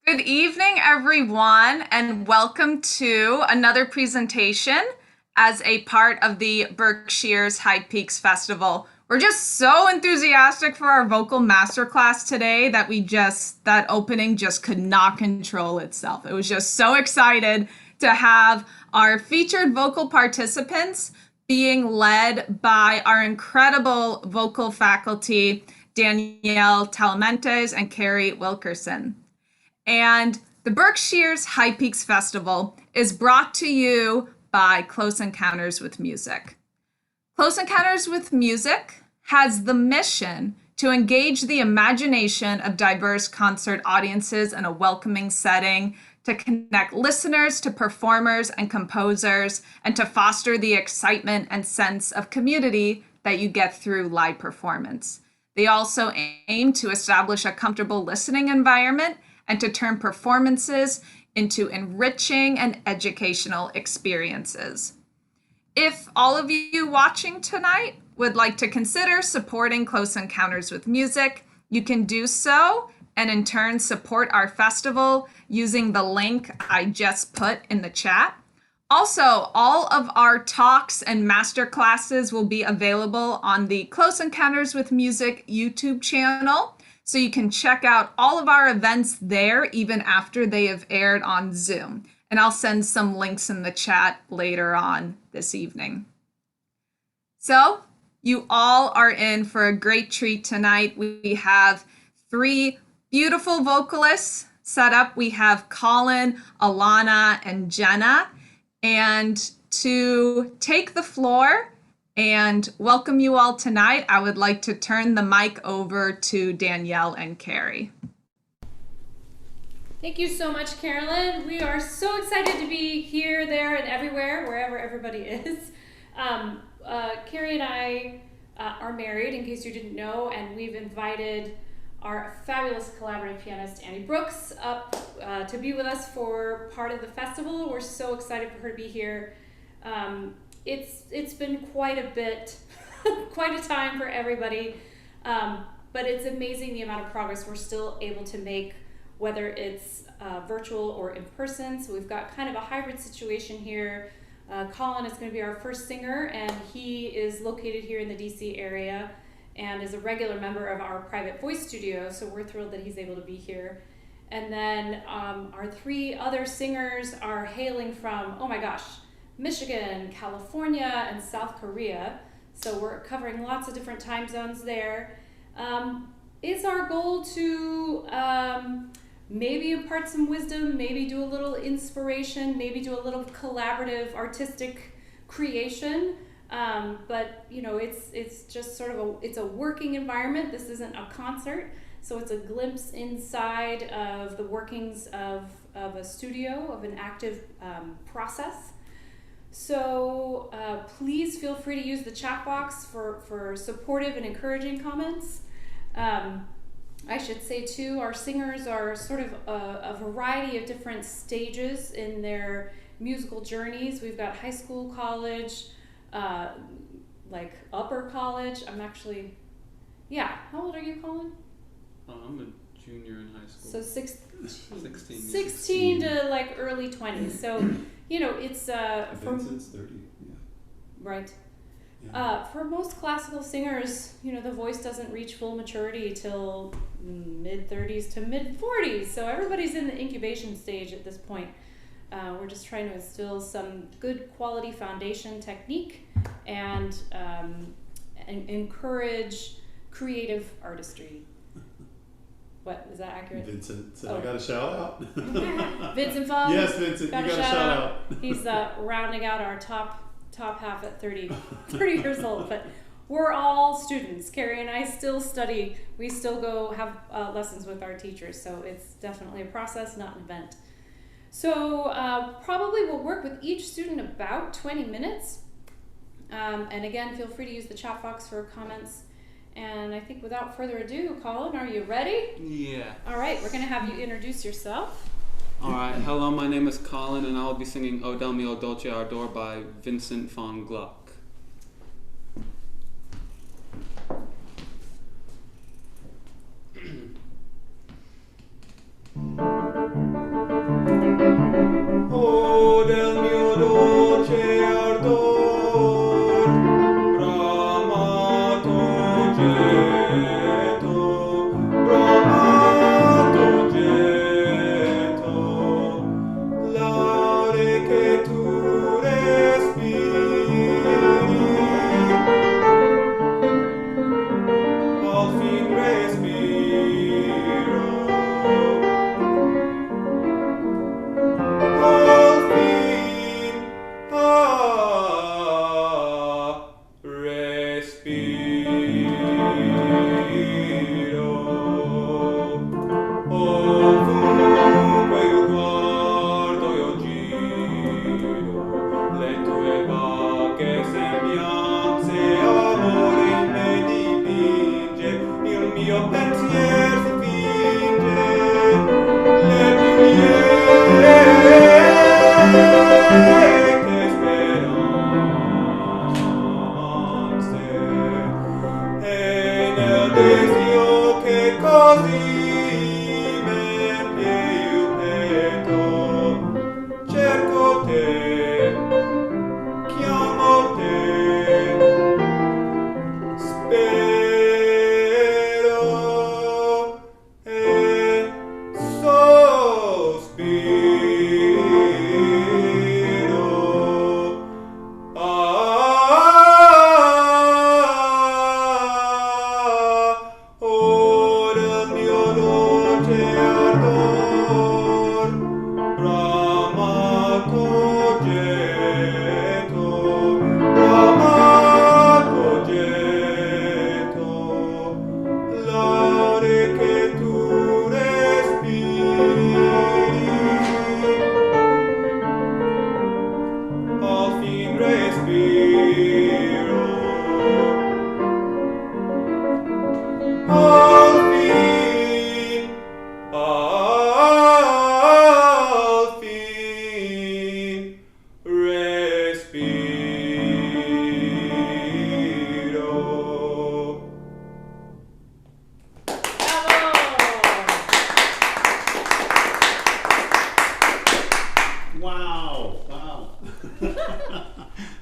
Good evening, everyone, and welcome to another presentation as a part of the Berkshire's High Peaks Festival. We're just so enthusiastic for our vocal masterclass today that opening just could not control itself. It was just so excited to have our featured vocal participants being led by our incredible vocal faculty, Danielle Talamantes and Kerry Wilkerson. And the Berkshire's High Peaks Festival is brought to you by Close Encounters with Music. Close Encounters with Music has the mission to engage the imagination of diverse concert audiences in a welcoming setting, to connect listeners to performers and composers, and to foster the excitement and sense of community that you get through live performance. They also aim to establish a comfortable listening environment and to turn performances into enriching and educational experiences. If all of you watching tonight would like to consider supporting Close Encounters with Music, you can do so and in turn support our festival using the link I just put in the chat. Also, all of our talks and master classes will be available on the Close Encounters with Music YouTube channel. So you can check out all of our events there even after they have aired on Zoom. And I'll send some links in the chat later on this evening. So you all are in for a great treat tonight. We have three beautiful vocalists set up. We have Colin, Alana, and Jenna. And to take the floor and welcome you all tonight, I would like to turn the mic over to Danielle and Kerry. Thank you so much, Carolyn. We are so excited to be here, there, and everywhere, wherever everybody is. Kerry and I are married, in case you didn't know, and we've invited our fabulous collaborative pianist, Annie Brooks, up to be with us for part of the festival. We're so excited for her to be here. It's been quite a bit, quite a time for everybody, but it's amazing the amount of progress we're still able to make, whether it's virtual or in person. So we've got kind of a hybrid situation here. Colin is going to be our first singer, and he is located here in the DC area and is a regular member of our private voice studio, so we're thrilled that he's able to be here. And then our three other singers are hailing from, oh my gosh, Michigan, California, and South Korea. So we're covering lots of different time zones there. It's our goal to maybe impart some wisdom, maybe do a little inspiration, maybe do a little collaborative artistic creation. But you know, it's just sort of it's a working environment. This isn't a concert, so it's a glimpse inside of the workings of a studio, of an active process. So please feel free to use the chat box for supportive and encouraging comments. I should say too, our singers are sort of a variety of different stages in their musical journeys. We've got high school, college, like upper college. How old are you, Colin? I'm a junior in high school. So 16 to like early 20s. So, you know, it's Vincent's 30, yeah. Right. Yeah. For most classical singers, you know, the voice doesn't reach full maturity till mid-30s to mid-40s. So everybody's in the incubation stage at this point. We're just trying to instill some good quality foundation technique and encourage creative artistry. What, is that accurate? Vincent said, I got a shout out. Vincent Fung. Yes, Vincent, you got a shout out. He's rounding out our top half at 30 years old. But we're all students. Kerry and I still study. We still go have lessons with our teachers. So it's definitely a process, not an event. So probably we'll work with each student about 20 minutes. And again, feel free to use the chat box for comments. And I think without further ado, Colin, are you ready? Yeah. All right, we're going to have you introduce yourself. All right. Hello, my name is Colin, and I'll be singing O Del Mio Dolce Ardor by Vincent van Gluck.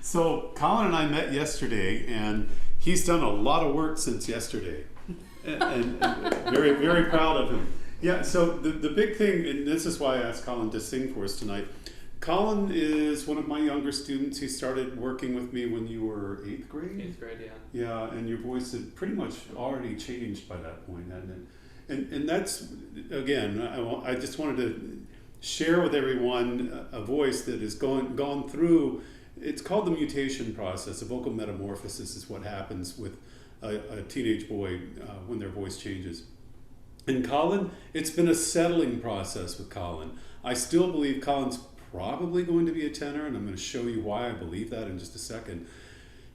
So Colin and I met yesterday, and he's done a lot of work since yesterday, and very, very proud of him. Yeah, so the big thing, and this is why I asked Colin to sing for us tonight. Colin is one of my younger students. He started working with me when you were 8th grade? 8th grade, yeah. Yeah, and your voice had pretty much already changed by that point, hadn't it? And that's, again, I just wanted to share with everyone a voice that has gone through, it's called the mutation process. A vocal metamorphosis is what happens with a teenage boy when their voice changes. And Colin, it's been a settling process with Colin. I still believe Colin's probably going to be a tenor, and I'm going to show you why I believe that in just a second.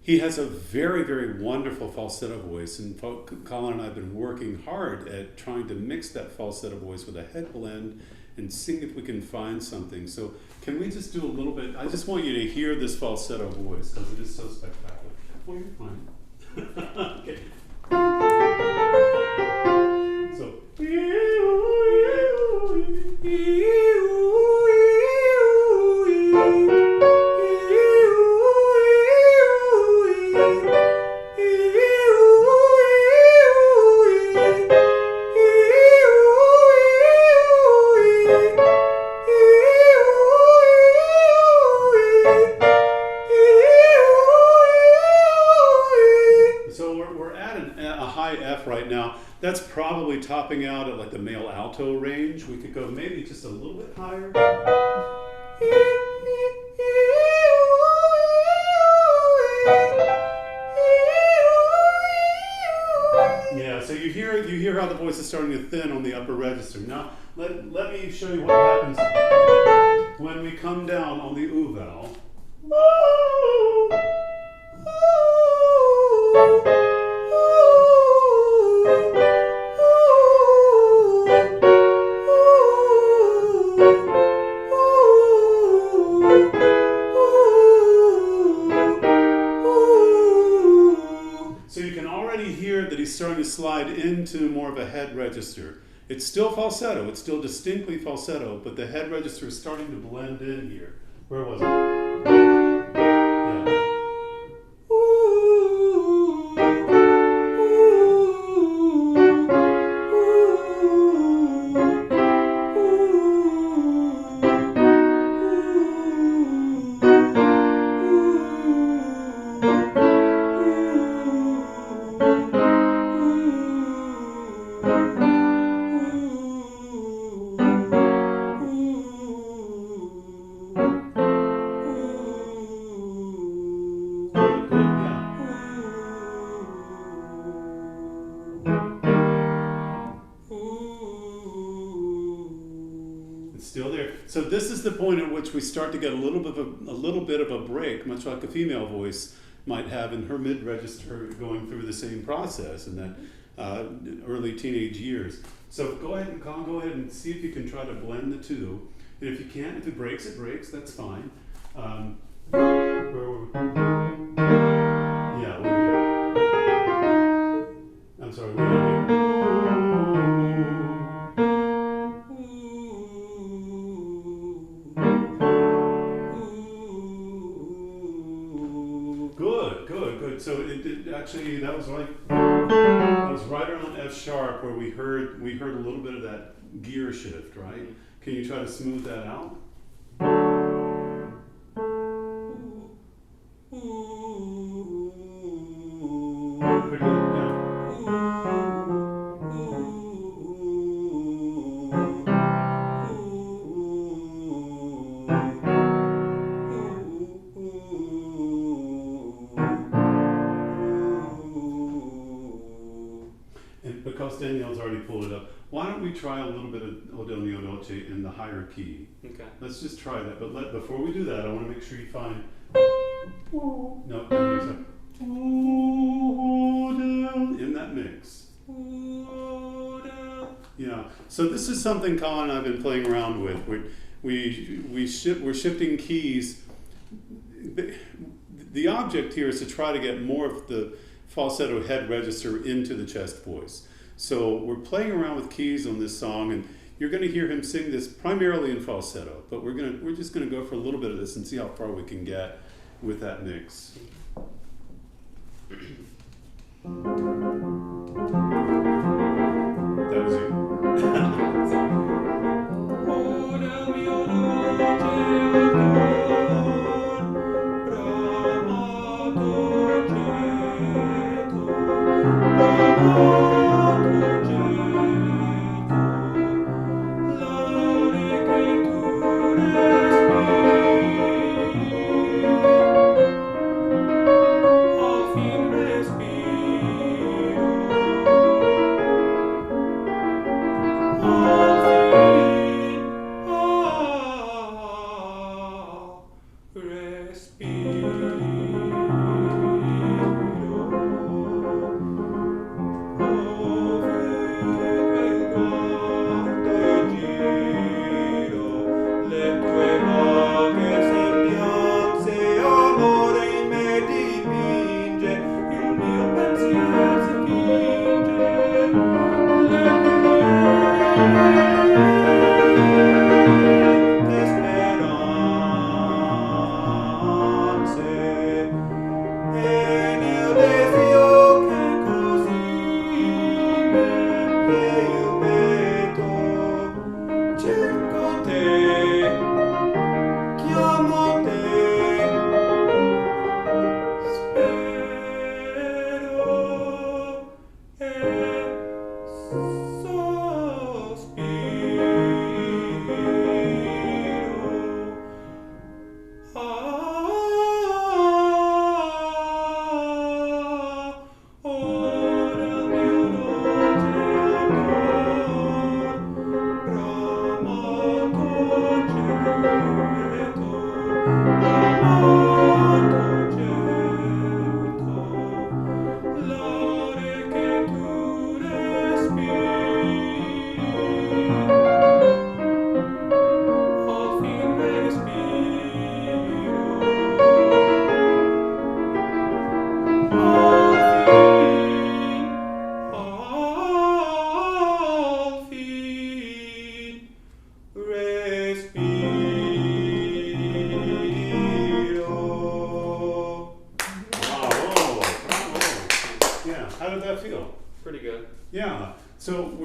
He has a very, very wonderful falsetto voice, and Colin and I have been working hard at trying to mix that falsetto voice with a head blend and see if we can find something. So can we just do a little bit? I just want you to hear this falsetto voice because it is so spectacular. Oh, you're fine. Okay. So. That's probably topping out at like the male alto range. We could go maybe just a little bit higher. Yeah, so you hear how the voice is starting to thin on the upper register. Now let me show you what happens when we come down on the oo vowel. Starting to slide into more of a head register. It's still falsetto, it's still distinctly falsetto, but the head register is starting to blend in here. Where was it? Yeah. So this is the point at which we start to get a little bit of a break, much like a female voice might have in her mid-register going through the same process in that early teenage years. So go ahead and Colin, go ahead and see if you can try to blend the two. And if you can't, if it breaks, that's fine. Where were we? Yeah, we're here. I'm sorry, we're here. actually, that was right around F sharp where we heard a little bit of that gear shift, right? Can you try to smooth that out? Pretty good, yeah. And because Danielle's already pulled it up, why don't we try a little bit of O del mio dolce in the higher key? Okay. Let's just try that. But before we do that, I want to make sure you find. No, in that mix. Yeah. So this is something Colin and I've been playing around with. We're shifting keys. The object here is to try to get more of the falsetto head register into the chest voice. So we're playing around with keys on this song, and you're going to hear him sing this primarily in falsetto. But we're just going to go for a little bit of this and see how far we can get with that mix. That was you.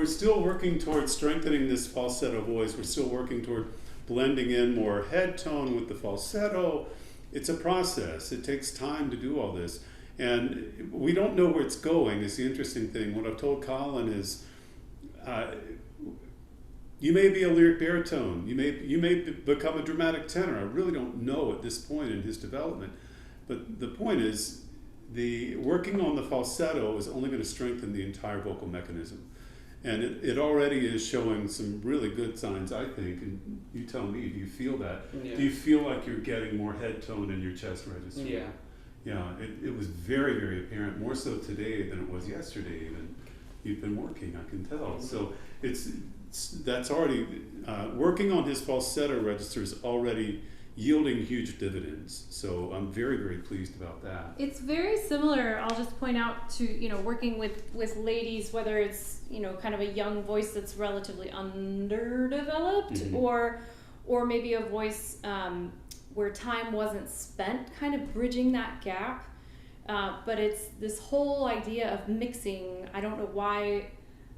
Still working towards strengthening this falsetto voice. We're still working toward blending in more head tone with the falsetto. It's a process. It takes time to do all this. And we don't know where it's going is the interesting thing. What I've told Colin is you may be a lyric baritone. You may become a dramatic tenor. I really don't know at this point in his development. But the point is the working on the falsetto is only going to strengthen the entire vocal mechanism. And it already is showing some really good signs, I think. And you tell me, do you feel that? Yeah. Do you feel like you're getting more head tone in your chest register? Yeah. Yeah, it was very, very apparent, more so today than it was yesterday even. You've been working, I can tell. Mm-hmm. So that's already, working on his falsetto register is already yielding huge dividends. So I'm very, very pleased about that. It's very similar, I'll just point out, to, working with ladies, whether it's, kind of a young voice that's relatively underdeveloped, Mm-hmm. or maybe a voice where time wasn't spent kind of bridging that gap. But it's this whole idea of mixing. I don't know why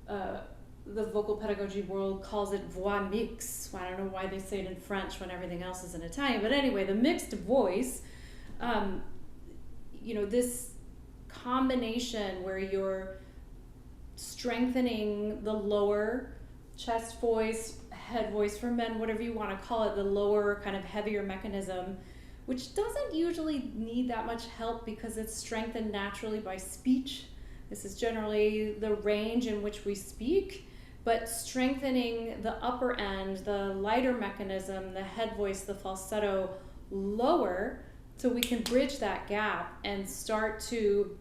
the vocal pedagogy world calls it voix mix. I don't know why they say it in French when everything else is in Italian. But anyway, the mixed voice, this combination where you're strengthening the lower chest voice, head voice for men, whatever you want to call it, the lower kind of heavier mechanism, which doesn't usually need that much help because it's strengthened naturally by speech. This is generally the range in which we speak, but strengthening the upper end, the lighter mechanism, the head voice, the falsetto lower, so we can bridge that gap and start to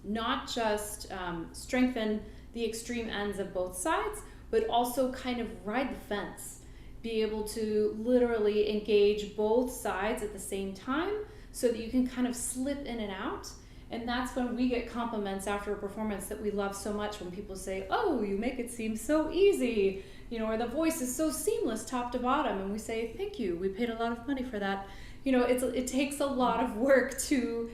not just strengthen the extreme ends of both sides, but also kind of ride the fence, be able to literally engage both sides at the same time so that you can kind of slip in and out. And that's when we get compliments after a performance that we love so much, when people say, oh, you make it seem so easy, or the voice is so seamless top to bottom. And we say, thank you, we paid a lot of money for that. It takes a lot of work to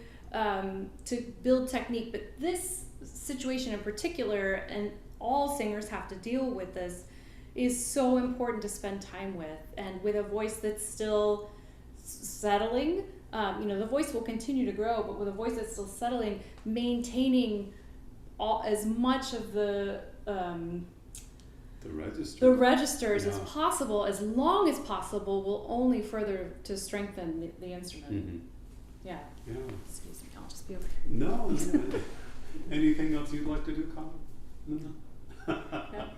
build technique, but this situation in particular, and all singers have to deal with this, is so important to spend time with. And with a voice that's still settling, the voice will continue to grow, but with a voice that's still settling, maintaining as much of the registers as possible, as long as possible, will only further to strengthen the instrument. Mm-hmm. Yeah. Excuse me, I'll just be over here. No. Anything else you'd like to do, Colin? No. Yeah.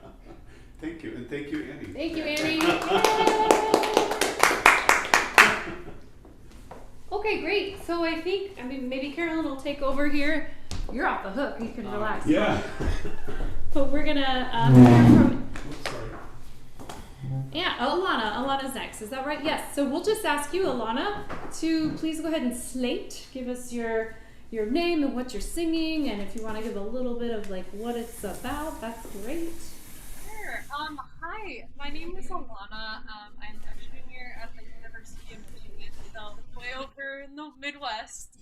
Thank you, and thank you, Annie. Thank you, Annie. Okay, great. So I think, maybe Carolyn will take over here. You're off the hook. You can relax. Yeah. But we're gonna hear from. Oops, sorry. Yeah, Alana's next. Is that right? Yes. So we'll just ask you, Alana, to please go ahead and slate. Give us your name and what you're singing, and if you want to give a little bit of what it's about, that's great. Sure. Hi, my name is Alana. I'm a junior at the University of Michigan, so way over in the Midwest.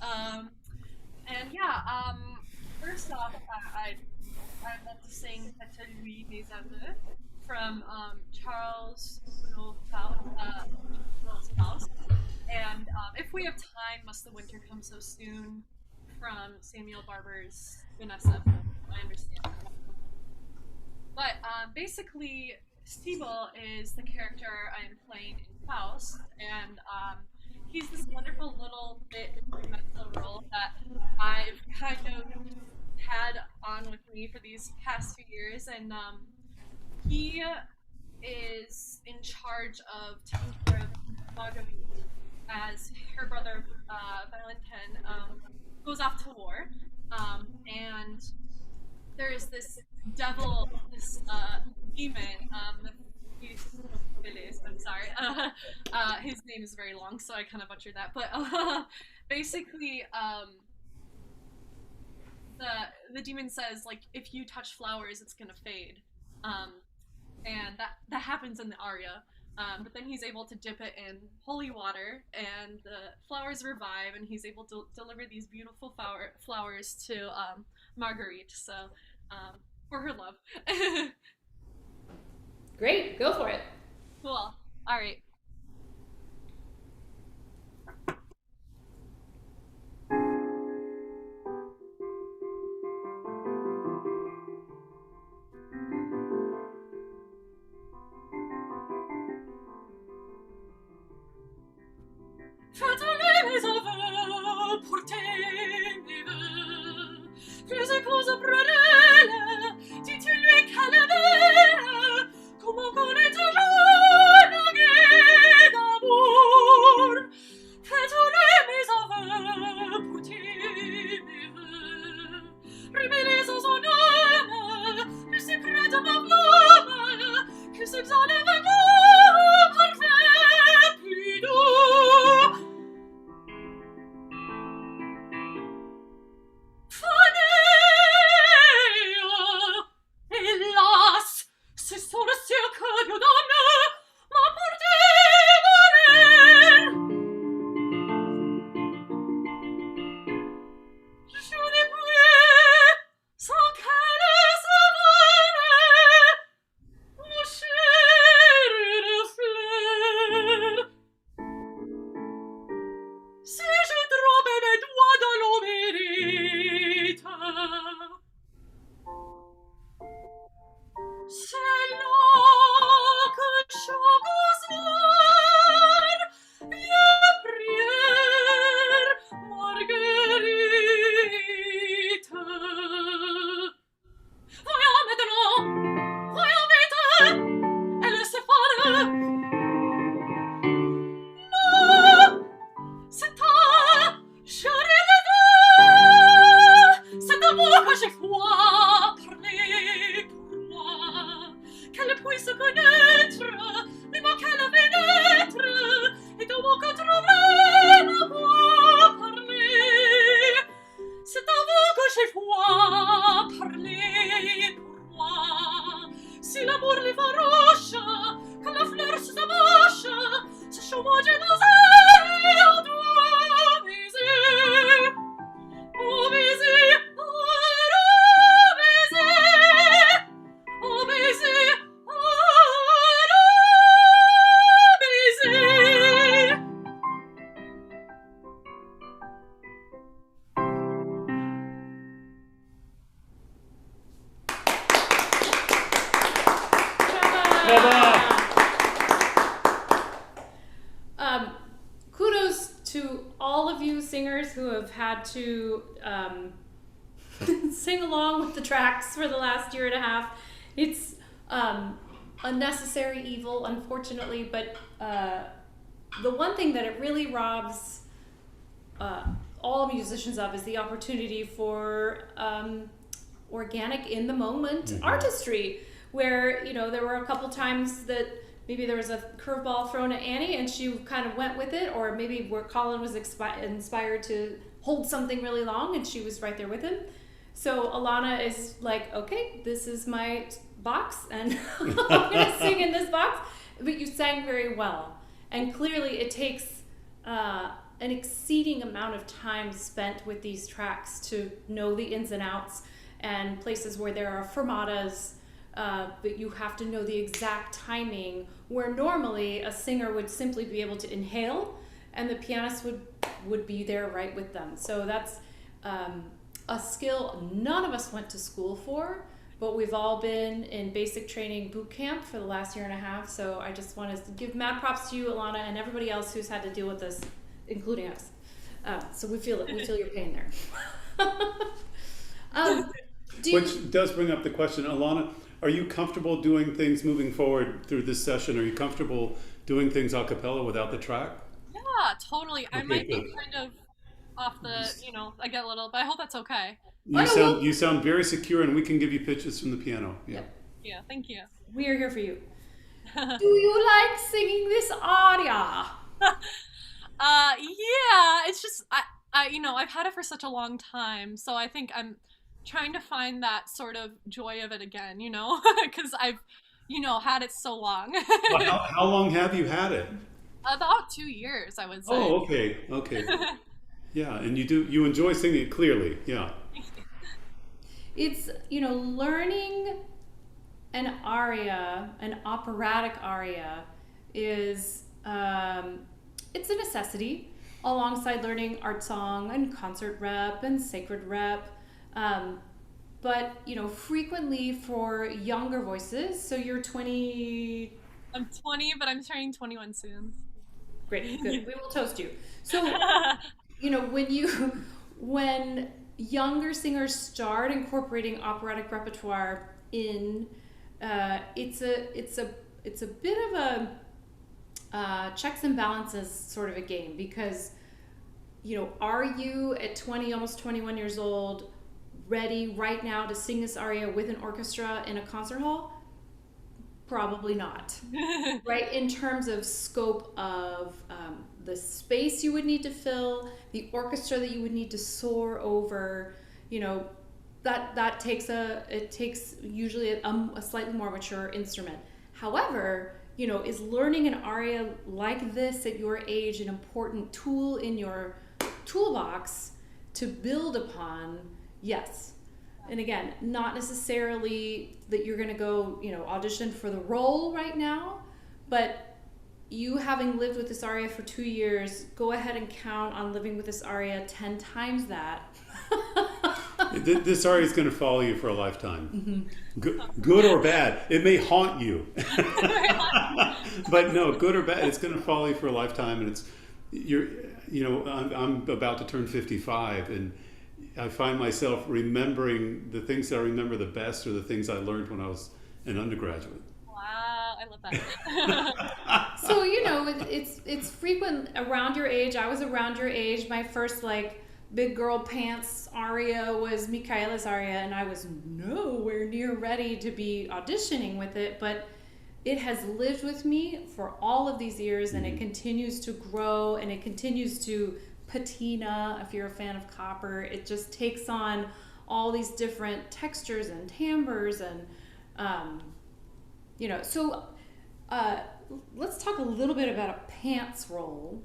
First off, I'd love to sing Jeaho Lee from Charles Faust. And if we have time, Must the Winter Come So Soon from Samuel Barber's Vanessa. I understand. But basically, Stiebel is the character I'm playing in Faust, and he's this wonderful little bit instrumental role that I've kind of had on with me for these past few years, and he is in charge of taking care of Marguerite as her brother Valentin goes off to war, and there is this devil, this demon, I'm sorry, his name is very long, so I kind of butchered that, but basically, the demon says, if you touch flowers, it's gonna fade, and that happens in the aria, but then he's able to dip it in holy water, and the flowers revive, and he's able to deliver these beautiful flowers to Marguerite, so for her love. Great, go for it. Cool. All right. C'est ta charité, c'est ta voix que j'ai foi parler pour moi, qu'elle puisse connaître les mots qu'elle pénètre, et de mots que trouverait ma voix parler. C'est ta voix que j'ai foi parler pour moi. Si l'amour les farouche, quand la fleur sous sa bouche, se chevauche dans un doigt baiser, oh baiser, oh baiser, oh baiser, oh baiser. Kudos to all of you singers who have had to sing along with the tracks for the last year and a half. It's a necessary evil, unfortunately, but the one thing that it really robs all musicians of is the opportunity for organic, in the moment artistry, where there were a couple times that maybe there was a curveball thrown at Annie and she kind of went with it, or maybe where Colin was inspired to hold something really long and she was right there with him. So Alana is like, okay, this is my box and I'm gonna sing in this box. But you sang very well, and clearly it takes an exceeding amount of time spent with these tracks to know the ins and outs and places where there are fermatas, but you have to know the exact timing, where normally a singer would simply be able to inhale and the pianist would be there right with them. So that's a skill none of us went to school for, but we've all been in basic training boot camp for the last year and a half. So I just want to give mad props to you, Alana, and everybody else who's had to deal with this, including us. So we feel it. We feel your pain there. Which does bring up the question, Alana, are you comfortable doing things moving forward through this session? Are you comfortable doing things a cappella without the track? Yeah, totally. I might be kind of off the, I get a little, but I hope that's okay. You sound very secure, and we can give you pitches from the piano. Yeah. Yeah, thank you. We are here for you. Do you like singing this aria? Yeah, it's just I've had it for such a long time, so I think I'm trying to find that sort of joy of it again, because I've had it so long. Well, how long have you had it? About 2 years, I would say. Oh, okay. Yeah, and you enjoy singing it clearly. Yeah. It's learning an aria, an operatic aria, is it's a necessity, alongside learning art song and concert rep and sacred rep. But frequently for younger voices, so you're 20. I'm 20, but I'm turning 21 soon. Great, good. We will toast you. So, when younger singers start incorporating operatic repertoire in, it's a bit of a checks and balances sort of a game, because are you at 20, almost 21 years old, ready right now to sing this aria with an orchestra in a concert hall? Probably not. Right? In terms of scope of the space you would need to fill, the orchestra that you would need to soar over, that takes usually a slightly more mature instrument. However, is learning an aria like this at your age an important tool in your toolbox to build upon? Yes. And again, not necessarily that you're going to go, audition for the role right now, but you having lived with this aria for 2 years, go ahead and count on living with this aria 10 times that. This aria is going to follow you for a lifetime. Mm-hmm. Good or bad. It may haunt you. But no, good or bad, it's going to follow you for a lifetime. And I'm about to turn 55, and I find myself remembering the things that I remember the best are the things I learned when I was an undergraduate. Wow. I love that. So, it's frequent around your age. I was around your age. My first big girl pants aria was Michaela's aria, and I was nowhere near ready to be auditioning with it, but it has lived with me for all of these years, and it continues to grow, and it continues to patina. If you're a fan of copper, it just takes on all these different textures and timbres, and so let's talk a little bit about a pants roll.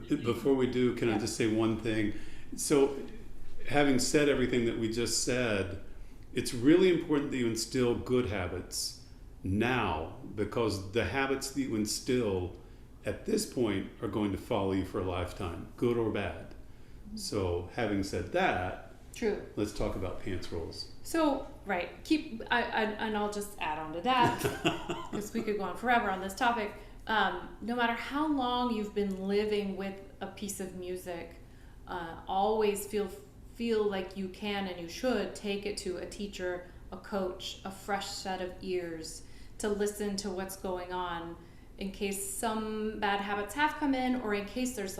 Before we do, can I just say one thing? So, having said everything that we just said, it's really important that you instill good habits now, because the habits that you instill at this point are going to follow you for a lifetime, good or bad. So, having said that, true. Let's talk about pants rolls. So, right, and I'll just add on to that, because we could go on forever on this topic. No matter how long you've been living with a piece of music, always feel like you can and you should take it to a teacher, a coach, a fresh set of ears to listen to what's going on, in case some bad habits have come in, or in case there's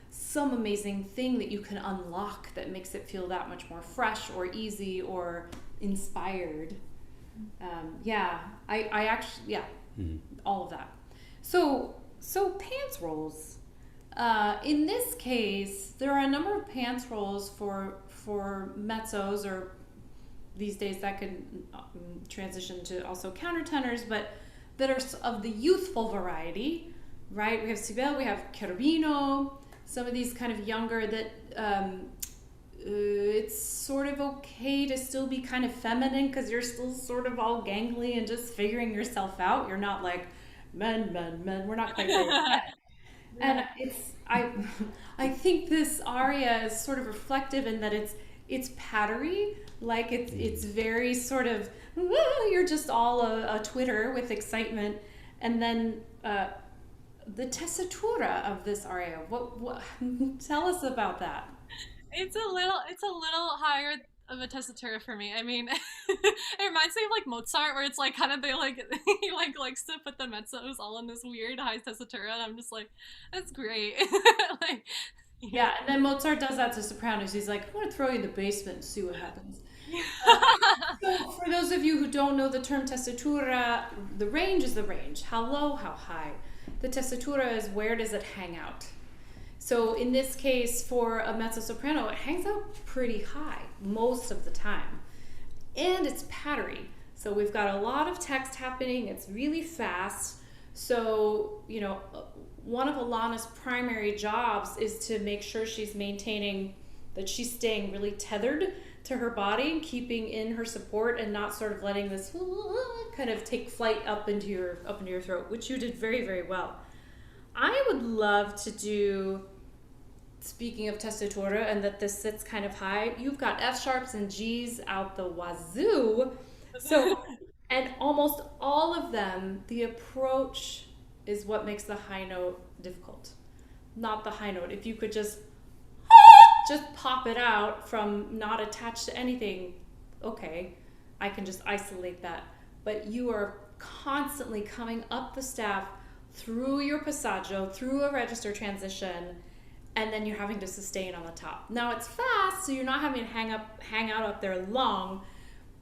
some amazing thing that you can unlock that makes it feel that much more fresh or easy or inspired. I actually, all of that. So pants rolls. In this case, there are a number of pants rolls for mezzos, or these days that could transition to also countertenors, but that are of the youthful variety, right? We have Sibel, we have Cherubino, some of these kind of younger that it's sort of okay to still be kind of feminine, because you're still sort of all gangly and just figuring yourself out. You're not like, men, we're not quite there yet. And I think this aria is sort of reflective in that it's pattery, it's very sort of, you're just all a Twitter with excitement. And then the tessitura of this aria, what tell us about that. It's a little higher of a tessitura for me. I mean, it reminds me of Mozart, where it's kind of he likes to put the mezzos all in this weird high tessitura, and I'm just like, that's great. Yeah, and then Mozart does that to sopranos. He's like, I'm going to throw you in the basement and see what happens. So for those of you who don't know the term tessitura, the range is the range. How low, how high. The tessitura is where does it hang out. So in this case, for a mezzo-soprano, it hangs out pretty high most of the time. And it's pattery. So we've got a lot of text happening. It's really fast. So, one of Alana's primary jobs is to make sure she's maintaining that she's staying really tethered to her body, keeping in her support, and not sort of letting this kind of take flight up into your throat, which you did very, very well. I would love to do, speaking of tessitura, and that this sits kind of high, you've got F sharps and G's out the wazoo. So, and almost all of them, the approach is what makes the high note difficult, not the high note. If you could just pop it out from not attached to anything, okay, I can just isolate that. But you are constantly coming up the staff through your passaggio, through a register transition, and then you're having to sustain on the top. Now it's fast, so you're not having to hang out up there long,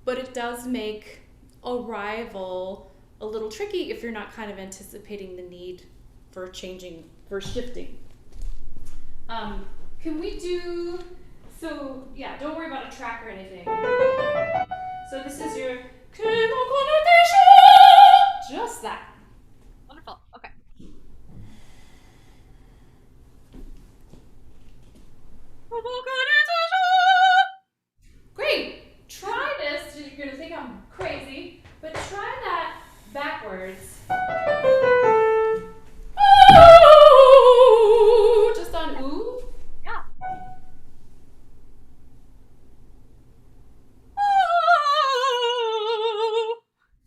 but it does make arrival a little tricky if you're not kind of anticipating the need for shifting. Can we do, so yeah, don't worry about a track or anything. So this is your, just that. Wonderful, okay. Great, try this, you're gonna think I'm crazy, but try that backwards. Ooh, just on ooh. Yeah.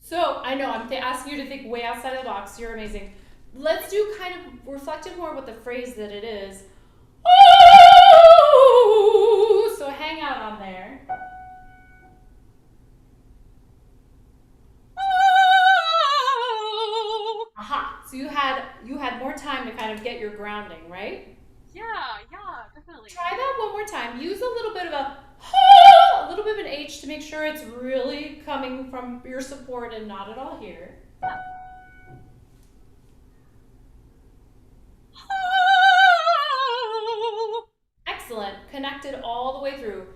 So I know I'm asking you to think way outside of the box. You're amazing. Let's do kind of reflective more with the phrase that it is. Ooh, so hang out on there. So you had more time to kind of get your grounding, right? Yeah, definitely. Try that one more time. Use a little bit of a little bit of an H to make sure it's really coming from your support and not at all here. Excellent. Connected all the way through.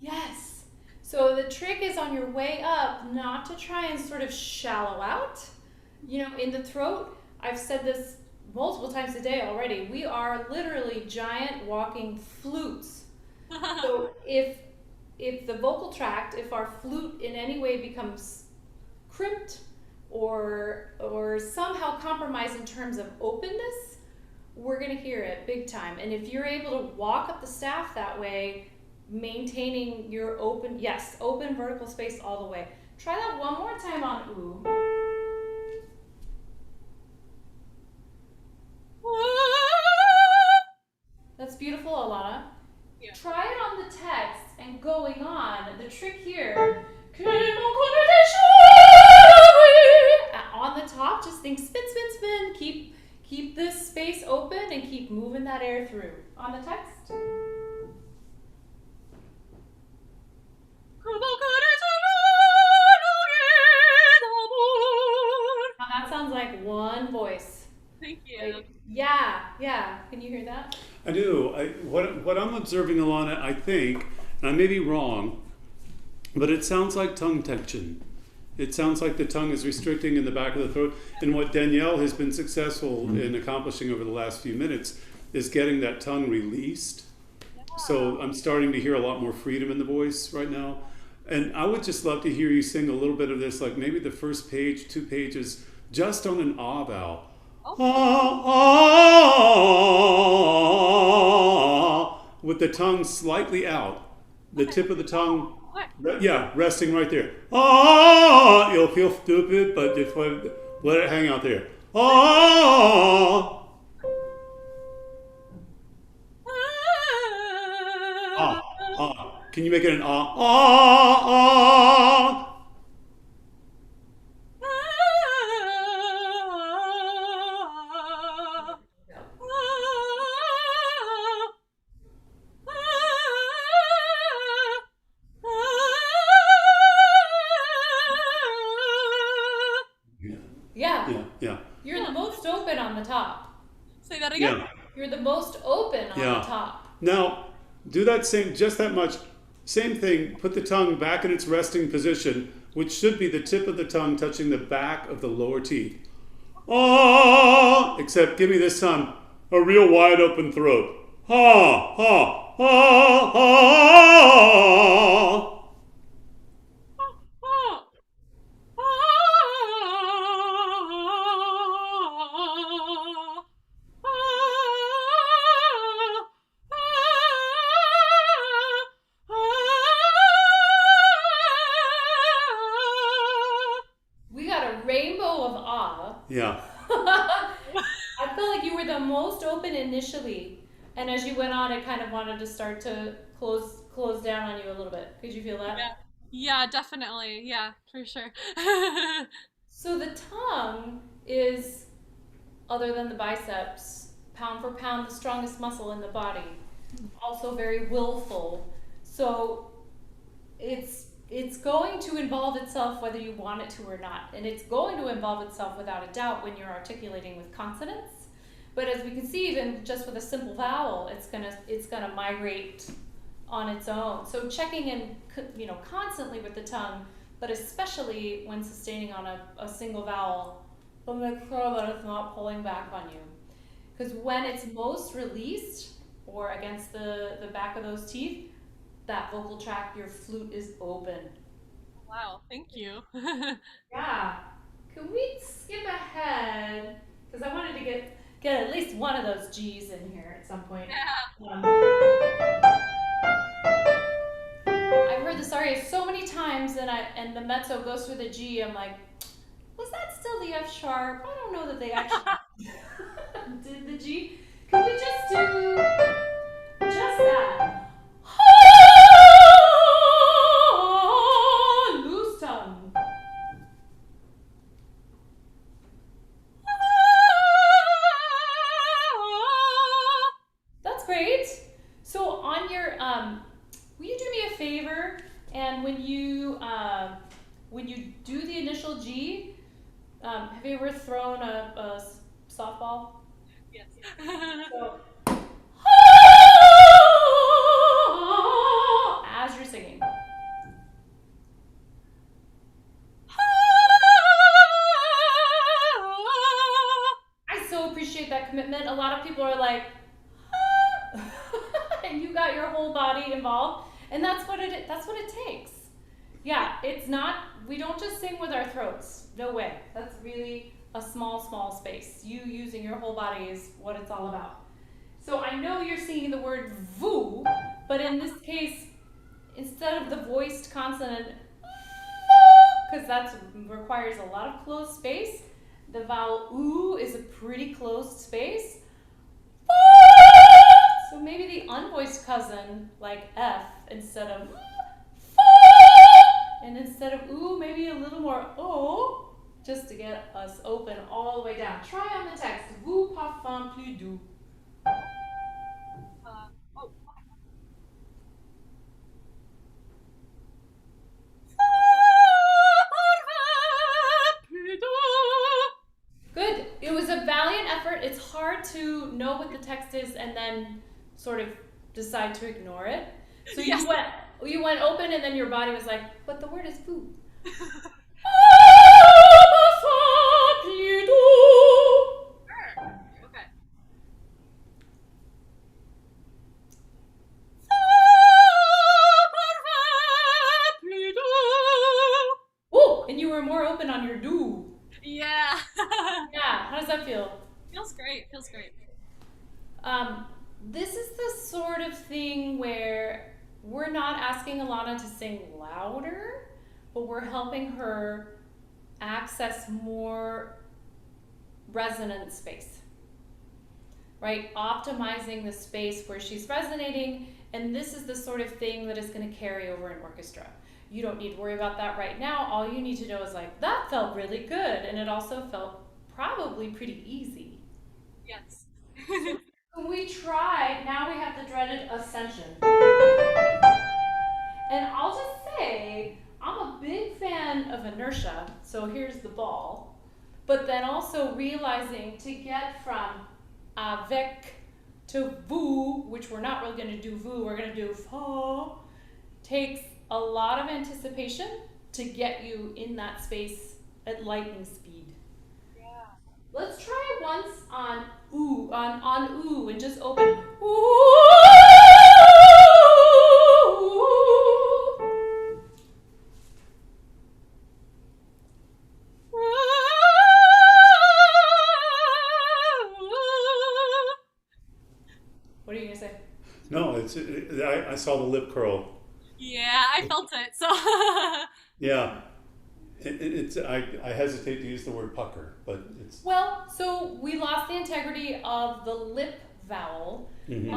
Yes. So the trick is on your way up not to try and sort of shallow out, in the throat. I've said this multiple times a day already. We are literally giant walking flutes. So if the vocal tract, if our flute in any way becomes crimped or somehow compromised in terms of openness, we're going to hear it big time. And if you're able to walk up the staff that way, maintaining your open vertical space all the way. Try that one more time on ooh. That's beautiful, Alana. Yeah. Try it on the text and going on. The trick here, on the top, just think spin, spin, spin. Keep this space open and keep moving that air through. On the text. Now that sounds like one voice. Thank you. Yeah. Can you hear that? I do. What I'm observing, Alana, I think, and I may be wrong, but it sounds like tongue tension. It sounds like the tongue is restricting in the back of the throat. And what Danielle has been successful in accomplishing over the last few minutes is getting that tongue released. So I'm starting to hear a lot more freedom in the voice right now. And I would just love to hear you sing a little bit of this, like maybe the first page, 2 pages, just on an ah vowel. With the tongue slightly out, the tip of the tongue, resting right there. You'll feel stupid, but just let it hang out there. Can you make it an Yeah. You're the most open on the top. Say that again. Yeah. You're the most open on the top. Now, do that just that much. Same thing, put the tongue back in its resting position, which should be the tip of the tongue touching the back of the lower teeth. Except give me this time a real wide open throat. Yeah. I felt like you were the most open initially, and as you went on, it kind of wanted to start to close down on you a little bit. Could you feel that? Yeah, definitely. Yeah, for sure. So the tongue is, other than the biceps, pound for pound, the strongest muscle in the body. Also very willful. So it's going to involve itself whether you want it to or not. And it's going to involve itself without a doubt when you're articulating with consonants. But as we can see, even just with a simple vowel, it's gonna migrate on its own. So checking in, constantly with the tongue, but especially when sustaining on a single vowel, but make sure that it's not pulling back on you. Because when it's most released, or against the back of those teeth, that vocal tract, your flute is open. Wow, thank you. Yeah. Can we skip ahead? Because I wanted to get at least one of those G's in here at some point. Yeah. I've heard this aria so many times, and the mezzo goes through the G. I'm like, was that still the F sharp? I don't know that they actually did the G. Can we just do just that? will you do me a favor? And when you do the initial G, have you ever thrown a softball? Yes. So, as you're singing. I so appreciate that commitment. A lot of people are like, and you got your whole body involved, and that's what it takes. Yeah, it's not. We don't just sing with our throats. No way. That's really a small space. You using your whole body is what it's all about. So I know you're singing the word vous, but in this case, instead of the voiced consonant, because that requires a lot of closed space, the vowel oo is a pretty closed space. So maybe the unvoiced cousin, like F, instead of and instead of ooh, maybe a little more o, just to get us open all the way down. Try on the text. Vous parfum plus doux. Oh. Good. It was a valiant effort. It's hard to know what the text is and then sort of decide to ignore it. So Yes. you went open, and then your body was like, but the word is vous. Sure. Okay. Ooh, and you were more open on your do. Yeah. Yeah, how does that feel? Feels great. Feels great. This is the sort of thing where we're not asking Alana to sing louder, but we're helping her access more resonant space, right? Optimizing the space where she's resonating, and this is the sort of thing that is going to carry over in orchestra. You don't need to worry about that right now. All you need to know is like, that felt really good, and it also felt probably pretty easy. Yes. When we try, now we have the dreaded ascension. And I'll just say, I'm a big fan of inertia, so here's the ball. But then also realizing to get from avec to vous, which we're not really going to do vous, we're going to do fa, takes a lot of anticipation to get you in that space at lightning speed. Yeah. Let's try it once on ooh, on ooh, and just open ooh. What are you gonna say? No, I saw the lip curl. Yeah, I felt it. So. Yeah. I hesitate to use the word pucker, but it's. Well, so we lost the integrity of the lip vowel. Mhm.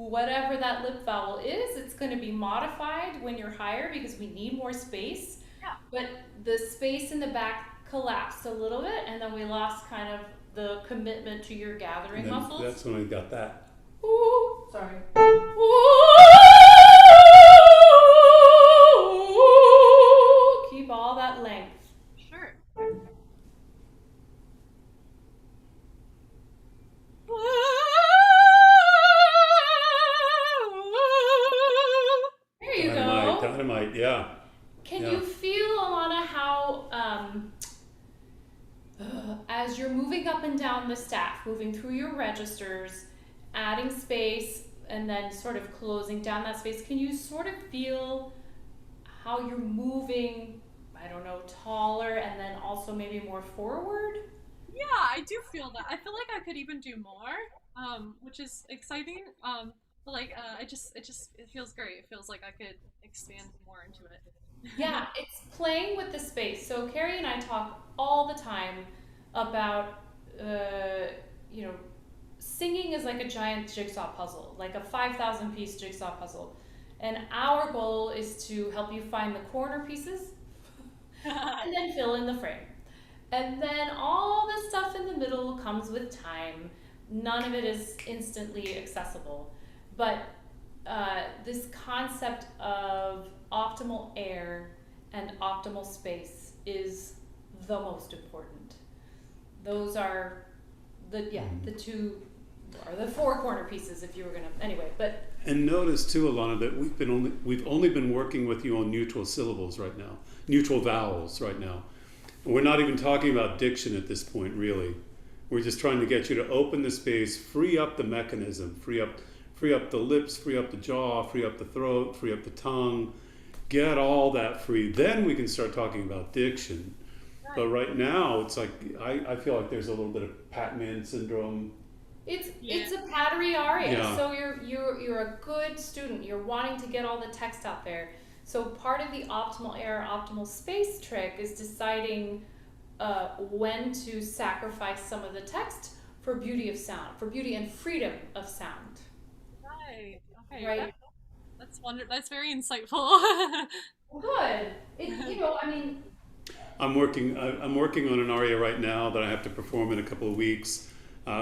Whatever that lip vowel is, it's going to be modified when you're higher because we need more space. Yeah. But the space in the back collapsed a little bit, and then we lost kind of the commitment to your gathering And muscles. that's when I got that. Ooh, sorry. Ooh, keep all that length. Sure. There you Dynamite, go. dynamite, yeah. Can Yeah. you feel, Alana, how as you're moving up and down the staff, moving through your registers, adding space, and then sort of closing down that space, can you sort of feel how you're moving, I don't know, taller and then also maybe more forward? Yeah, I do feel that. I feel like I could even do more, which is exciting. But like, it feels great. It feels like I could expand more into it. Yeah, it's playing with the space. So Kerry and I talk all the time about, singing is like a giant jigsaw puzzle, like a 5,000 piece jigsaw puzzle. And our goal is to help you find the corner pieces and then fill in the frame. And then all the stuff in the middle comes with time. None of it is instantly accessible. But this concept of optimal air and optimal space is the most important. Those are the two, or the four corner pieces if you were gonna, anyway, but. And notice too, Alana, that we've only been working with you on neutral syllables right now, neutral vowels right now. We're not even talking about diction at this point, really. We're just trying to get you to open the space, free up the mechanism, free up the lips, free up the jaw, free up the throat, free up the tongue, get all that free. Then we can start talking about diction. Right. But right now, it's like, I feel like there's a little bit of Pac-Man syndrome. It's a pattery aria, yeah. So you're a good student. You're wanting to get all the text out there. So part of the optimal air, optimal space trick is deciding when to sacrifice some of the text for beauty of sound, for beauty and freedom of sound. Right. Okay. Right. That's wonderful. That's very insightful. Good. I mean. I'm working on an aria right now that I have to perform in a couple of weeks.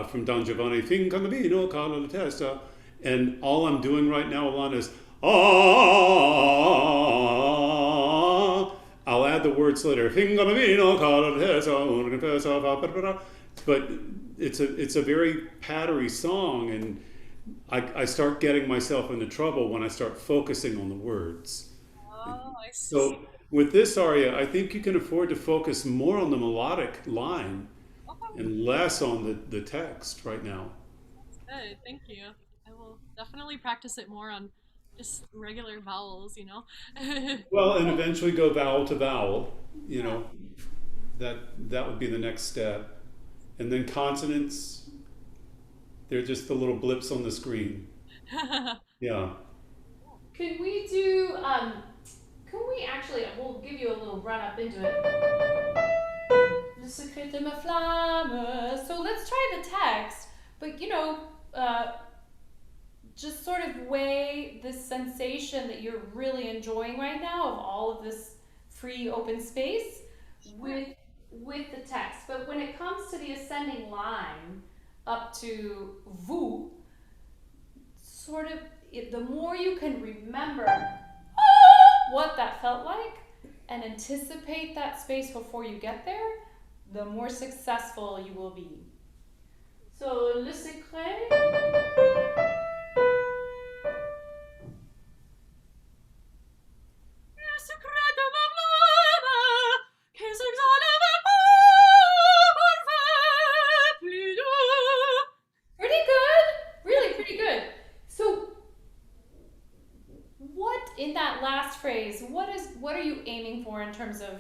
From Don Giovanni, Fin Cannavino, Carlo la Testa. And all I'm doing right now, Alana, is I'll add the words later. Fin Cannavino, Carlo la Testa. But it's a very pattery song, and I start getting myself into trouble when I start focusing on the words. Oh, I see. So with this aria, I think you can afford to focus more on the melodic line and less on the text right now. That's good, thank you. I will definitely practice it more on just regular vowels, Well, and eventually go vowel to vowel, that would be the next step. And then consonants, they're just the little blips on the screen. Yeah. Can we do, we'll give you a little run up into it. Le secret de ma flamme. So let's try the text, but just sort of weigh this sensation that you're really enjoying right now of all of this free open space with the text. But when it comes to the ascending line up to vous, sort of the more you can remember what that felt like and anticipate that space before you get there, the more successful you will be. So, le secret. Pretty good. Really pretty good. So, what in that last phrase, what are you aiming for in terms of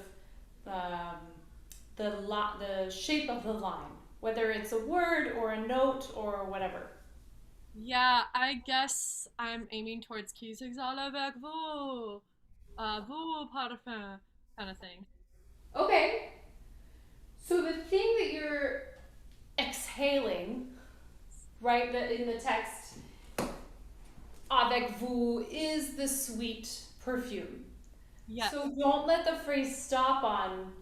the shape of the line, whether it's a word or a note or whatever? Yeah, I guess I'm aiming towards qui s'exhale avec vous, vous parfum kind of thing. Okay. So the thing that you're exhaling, right, in the text, avec vous, is the sweet perfume. Yes. So don't let the phrase stop on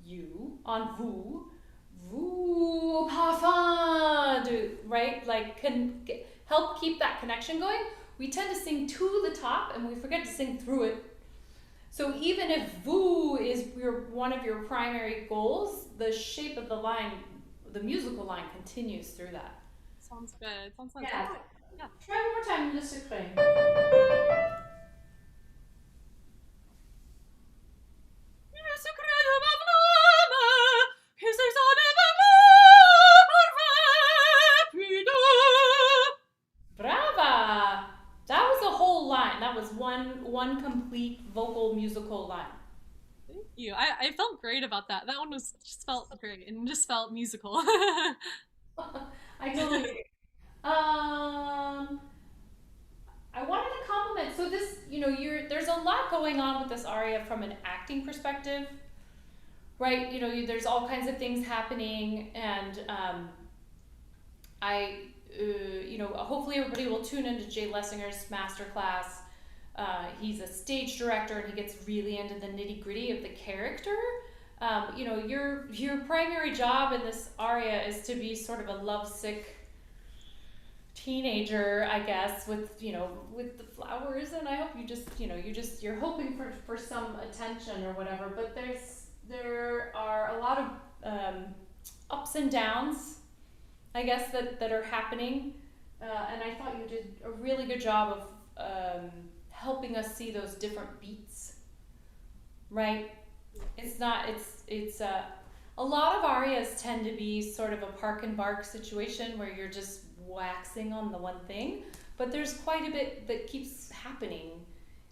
you, on vous. Vous parfum, right? Like, help keep that connection going. We tend to sing to the top and we forget to sing through it. So even if vous is one of your primary goals, the shape of the line, the musical line, continues through that. Sounds good. Sounds good. Yeah. Yeah. Try one more time, le secret. Brava! That was a whole line. That was one complete vocal musical line. Thank you. I felt great about that. That one just felt great and just felt musical. I totally agree. I wanted to compliment. So this, there's a lot going on with this aria from an acting perspective, right? There's all kinds of things happening, and hopefully everybody will tune into Jay Lessinger's masterclass. He's a stage director, and he gets really into the nitty gritty of the character. Your primary job in this aria is to be sort of a lovesick teenager, I guess, with with the flowers, and I hope you're hoping for some attention or whatever. But there are a lot of ups and downs, I guess, that are happening, and I thought you did a really good job of helping us see those different beats. Right? It's not. It's a lot of arias tend to be sort of a park and bark situation where you're just waxing on the one thing, but there's quite a bit that keeps happening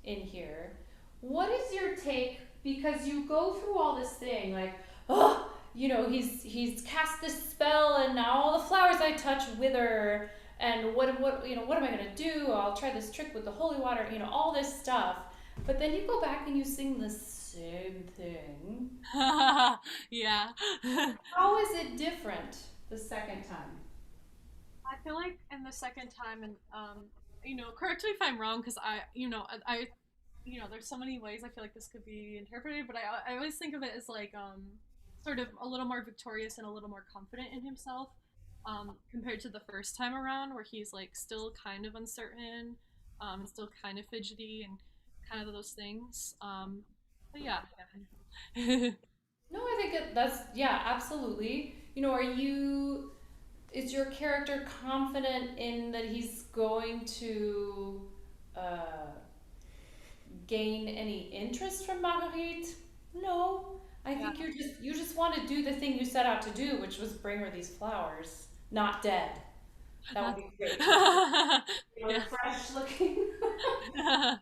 in here. What is your take? Because you go through all this thing like, oh, he's cast this spell, and now all the flowers I touch wither, and what am I gonna do? I'll try this trick with the holy water, all this stuff. But then you go back and you sing the same thing. Yeah. How is it different the second time? I feel like in the second time, and correct me if I'm wrong, because I there's so many ways I feel like this could be interpreted, but I always think of it as like sort of a little more victorious and a little more confident in himself, compared to the first time around, where he's like still kind of uncertain, still kind of fidgety and kind of those things. But yeah. No, I think yeah, absolutely. Is your character confident in that he's going to gain any interest from Marguerite? No. I think you just want to do the thing you set out to do, which was bring her these flowers, not dead. That would be great. Fresh looking. But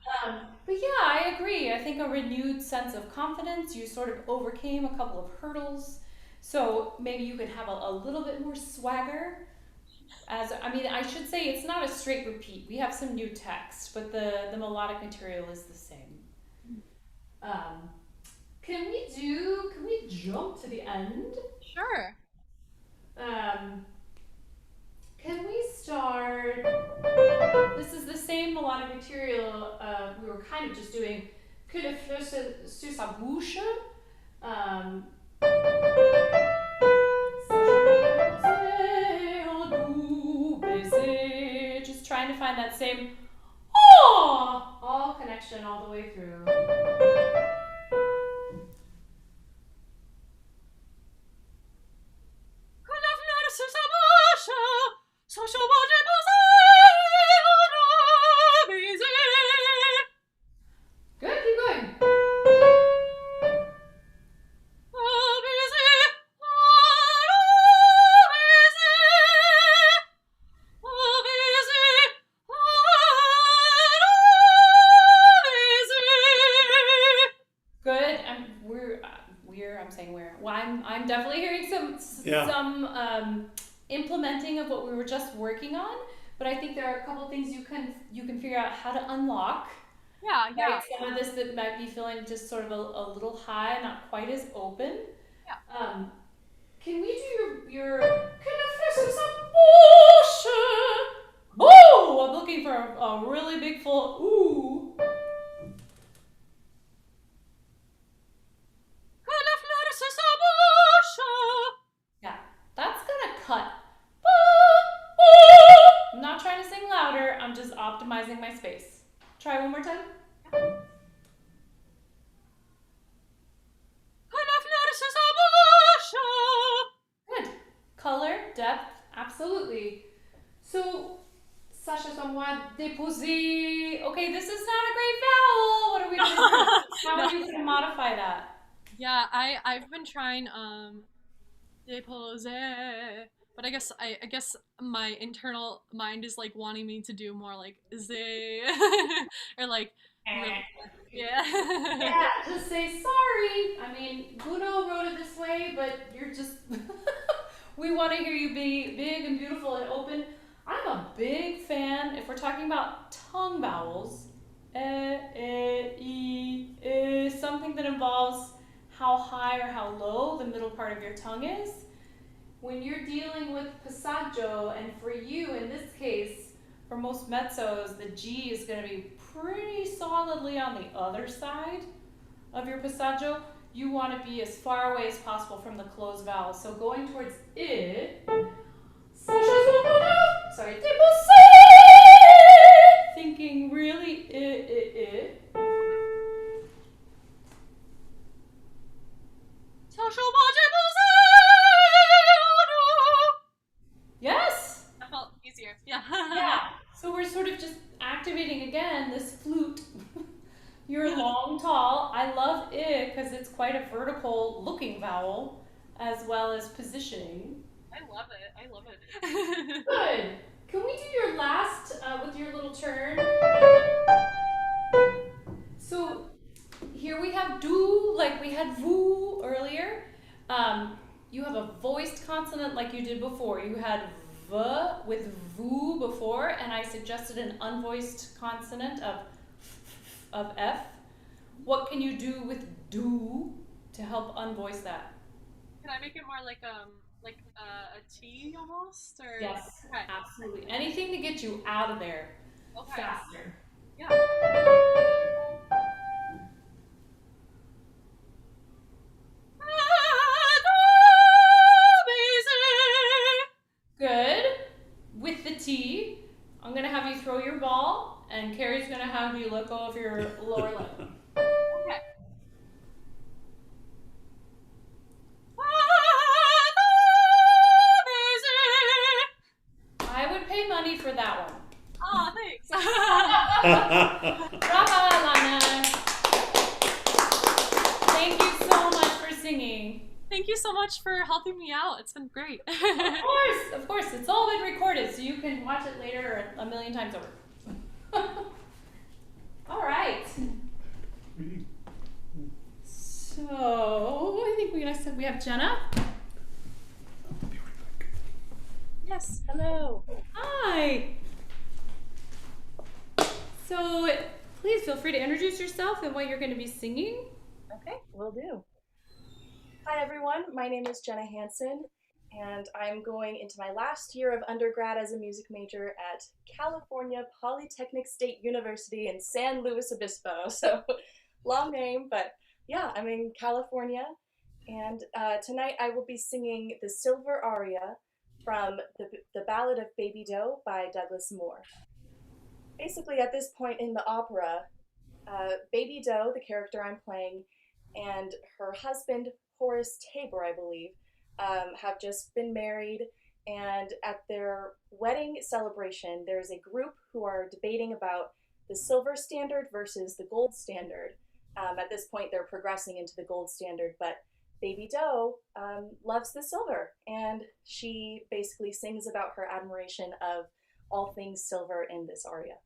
yeah, I agree. I think a renewed sense of confidence. You sort of overcame a couple of hurdles. So maybe you could have a little bit more swagger. I should say it's not a straight repeat. We have some new text, but the melodic material is the same. Can we jump to the end? Sure. Can we start? This is the same melodic material we were kind of just doing. Que le fleur sur sa bouche. Just trying to find that same all connection all the way through. Good, keep going. Good. I'm definitely hearing some implementing of what we were just working on, but I think there are a couple of things you can figure out how to unlock. Yeah. Right? Some of this that might be feeling just sort of a little high, not quite as open. Yeah. Can we do your oh, I'm looking for a really big full ooh. Yeah, that's gonna cut. I'm not trying to sing louder, I'm just optimizing my space. Try one more time. Good. Color, depth, absolutely. So, Sasha, on moi déposer. Okay, this is not a great vowel. What are we going to do? How are you going to modify that? Yeah, I've been trying déposer, but I guess my internal mind is like wanting me to do more like ze or like yeah. Yeah, just say sorry. I mean, Guno wrote it this way, but you're just we want to hear you be big and beautiful and open. I'm a big fan, if we're talking about tongue vowels, something that involves how high or how low the middle part of your tongue is. When you're dealing with passaggio, and for you in this case, for most mezzos, the G is going to be pretty solidly on the other side of your passaggio. You want to be as far away as possible from the closed vowel. So going towards I, sorry, thinking really Yes! That felt easier. Yeah. Yeah. So we're sort of just activating again this flute. You're long, tall. I love it because it's quite a vertical looking vowel as well as positioning. I love it. I love it. Good. Can we do your last with your little turn? So here we have do, like we had voo earlier. You have a voiced consonant like you did before. You had v with voo before, and I suggested an unvoiced consonant of f. What can you do with do to help unvoice that? Can I make it more like a T almost? Or Yes, okay. absolutely. Anything to get you out of there faster. Yeah. Good. With the T, I'm gonna have you throw your ball, and Kerry's gonna have you let go of your lower lip. Okay. I would pay money for that one. Oh, thanks. Bravo, Alana. Thank you so much for singing. Thank you so much for helping me out. It's been great. Of course. It's all been recorded, so you can watch it later a million times over. All right. So I think we have Jenna. Yes. Hello. Hi. So please feel free to introduce yourself and what you're going to be singing. Okay, will do. Hi everyone, my name is Jenna Hansen, and I'm going into my last year of undergrad as a music major at California Polytechnic State University in San Luis Obispo. So, long name, but yeah, I'm in California, and tonight I will be singing the Silver Aria from the Ballad of Baby Doe by Douglas Moore. Basically, at this point in the opera, Baby Doe, the character I'm playing, and her husband, Horace Tabor, I believe, have just been married, and at their wedding celebration, there's a group who are debating about the silver standard versus the gold standard. At this point, they're progressing into the gold standard, but Baby Doe loves the silver, and she basically sings about her admiration of all things silver in this aria.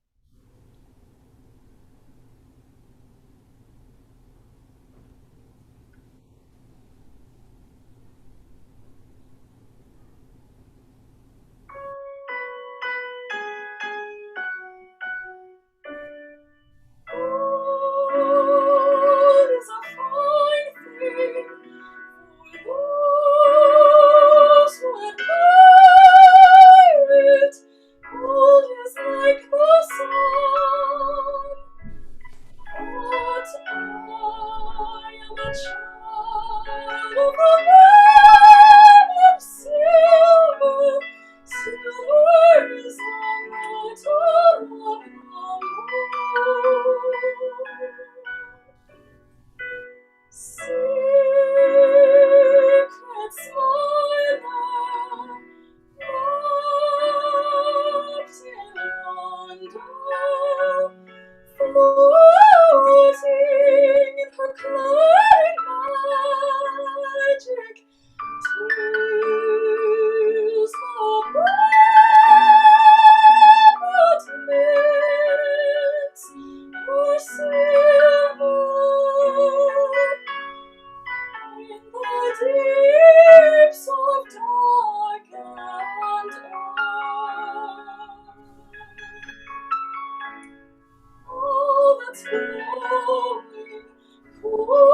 That's glowing, cool.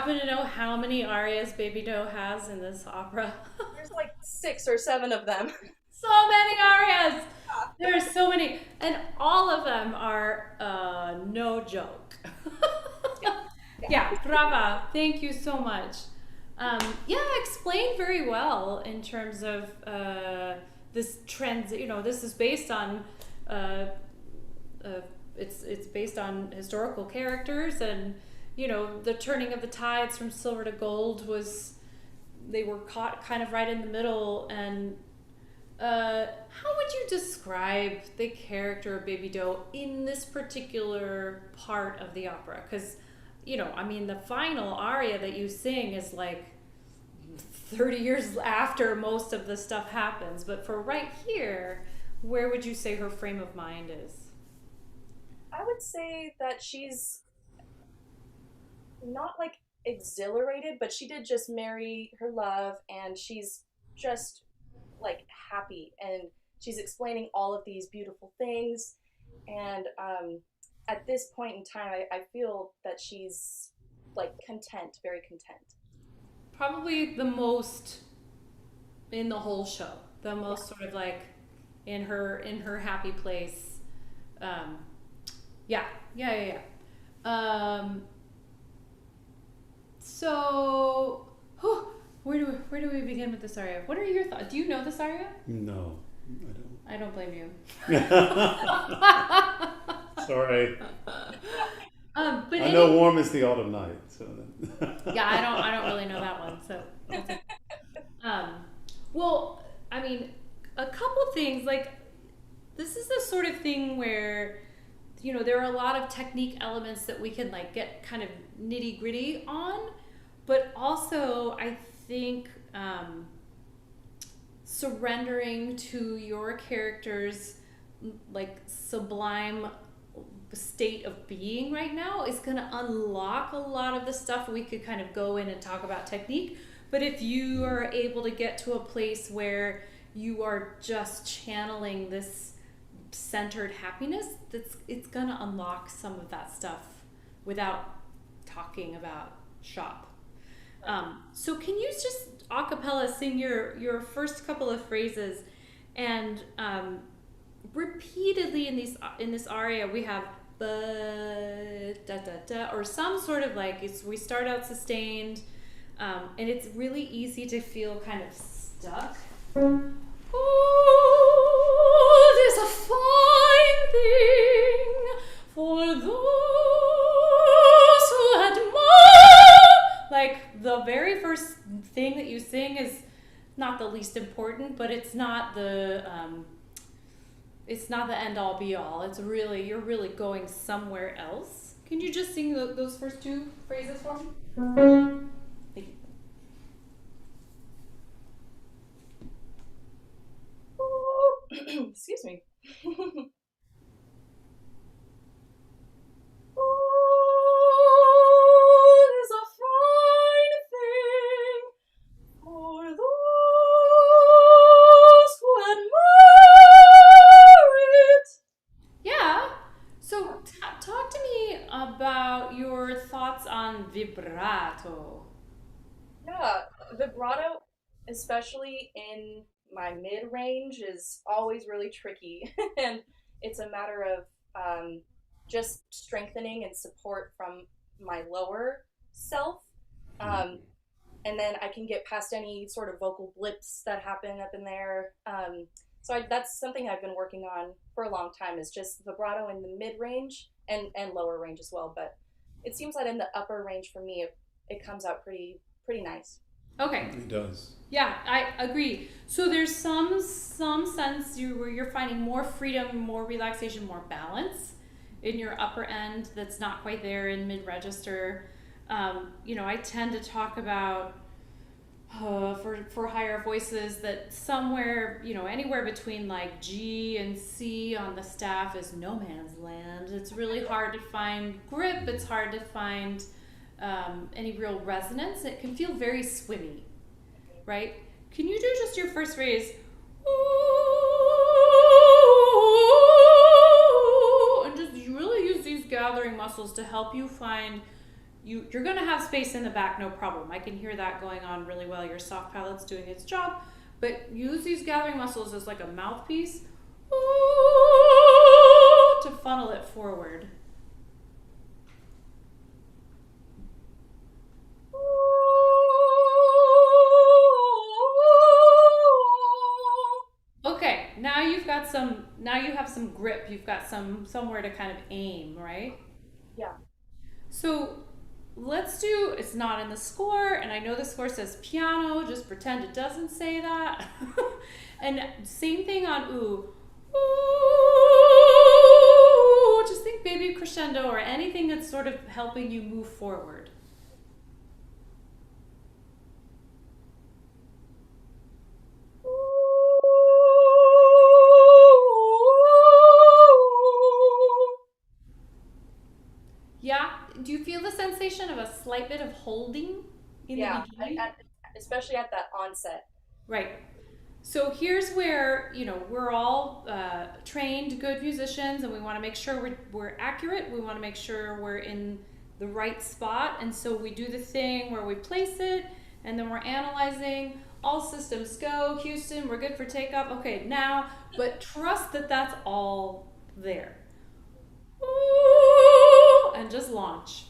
happen to know how many arias Baby Doe has in this opera? There's like 6 or 7 of them. So many arias! There are so many, and all of them are no joke. Yeah, brava. Thank you so much. Explained very well in terms of this trend. This is based on it's based on historical characters, and the turning of the tides from silver to gold they were caught kind of right in the middle. And how would you describe the character of Baby Doe in this particular part of the opera? Because the final aria that you sing is like 30 years after most of the stuff happens. But for right here, where would you say her frame of mind is? I would say that she's not like exhilarated, but she did just marry her love, and she's just like happy, and she's explaining all of these beautiful things. And at this point in time, I feel that she's like content, very content. Probably the most in the whole show, the most sort of like in her happy place. So where do we begin with this aria? What are your thoughts? Do you know this aria? No, I don't. I don't blame you. Sorry. But I know "Warm is the Autumn Night," so. Yeah, I don't really know that one. So, well, I mean, a couple things, like this is the sort of thing where there are a lot of technique elements that we can like get kind of nitty gritty on, but also I think surrendering to your character's like sublime state of being right now is going to unlock a lot of the stuff. We could kind of go in and talk about technique, but if you are able to get to a place where you are just channeling this centered happiness, it's going to unlock some of that stuff without talking about shop. So can you just a cappella sing your first couple of phrases, and repeatedly in this aria we have ba da da da, or some sort of like we start out sustained, and it's really easy to feel kind of stuck. Oh, there's a fine thing for those who admire. Like the very first thing that you sing is not the least important, but it's not the end all be all. You're really going somewhere else. Can you just sing those first 2 phrases for me? Thank you. Excuse me. Is a fine thing for those who admire it. Yeah. So talk to me about your thoughts on vibrato. Yeah, vibrato, especially in my mid-range, is always really tricky. And it's a matter of just strengthening and support from my lower self. And then I can get past any sort of vocal blips that happen up in there. That's something I've been working on for a long time, is just vibrato in the mid-range and lower range as well. But it seems that in the upper range for me, it comes out pretty nice. Okay. It does. Yeah, I agree. So there's some sense where you're finding more freedom, more relaxation, more balance in your upper end that's not quite there in mid-register. I tend to talk about for higher voices that somewhere, anywhere between like G and C on the staff is no man's land. It's really hard to find grip. It's hard to find any real resonance. It can feel very swimmy, right? Can you do just your first phrase? And just really use these gathering muscles to help you find you're going to have space in the back, no problem. I can hear that going on really well. Your soft palate's doing its job, but use these gathering muscles as like a mouthpiece to funnel it forward. Okay, now you have some grip. You've got somewhere to kind of aim, right? Yeah. So it's not in the score, and I know the score says piano, just pretend it doesn't say that. And same thing on ooh. Ooh, just think baby crescendo or anything that's sort of helping you move forward. Yeah, do you feel the sensation of a slight bit of holding in the beginning? Especially at that onset. Right. So here's where, we're all trained good musicians, and we want to make sure we're accurate. We want to make sure we're in the right spot. And so we do the thing where we place it, and then we're analyzing. All systems go. Houston, we're good for takeoff. Okay, now, but trust that that's all there. Ooh, and just launch.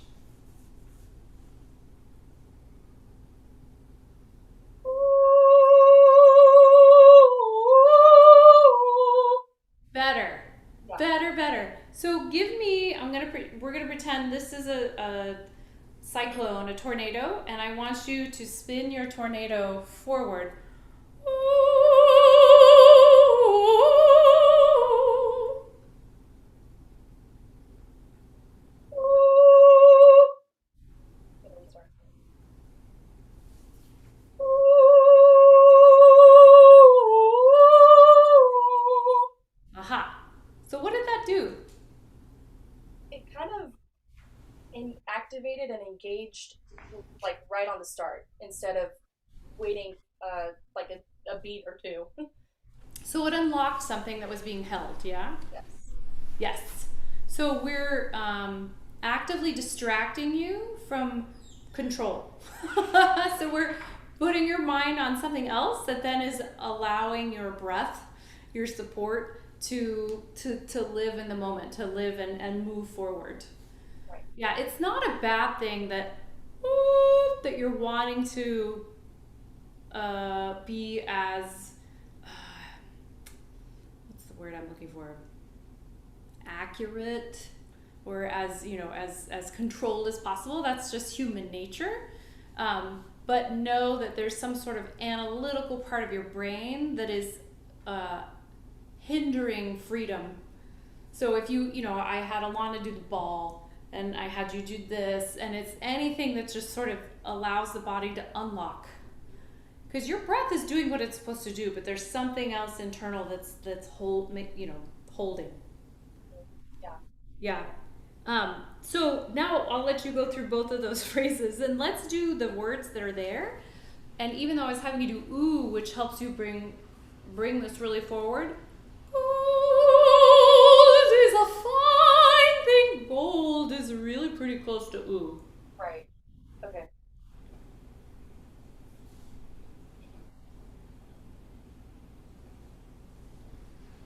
Better. Yeah. Better. So we're gonna pretend this is a cyclone, a tornado, and I want you to spin your tornado forward. Activated and engaged like right on the start instead of waiting like a beat or two. So it unlocked something that was being held, yeah? Yes. So we're actively distracting you from control. So we're putting your mind on something else that then is allowing your breath, your support to live in the moment, to live and move forward. Yeah, it's not a bad thing that you're wanting to be as what's the word I'm looking for? Accurate, or as as controlled as possible. That's just human nature. But know that there's some sort of analytical part of your brain that is hindering freedom. So if I had Alana do the ball, and I had you do this, and it's anything that just sort of allows the body to unlock. Because your breath is doing what it's supposed to do, but there's something else internal that's holding. Yeah. So now I'll let you go through both of those phrases, and let's do the words that are there. And even though I was having you do ooh, which helps you bring this really forward. Ooh, this is a fine thing. Gold is really pretty close to ooh. Right. Okay.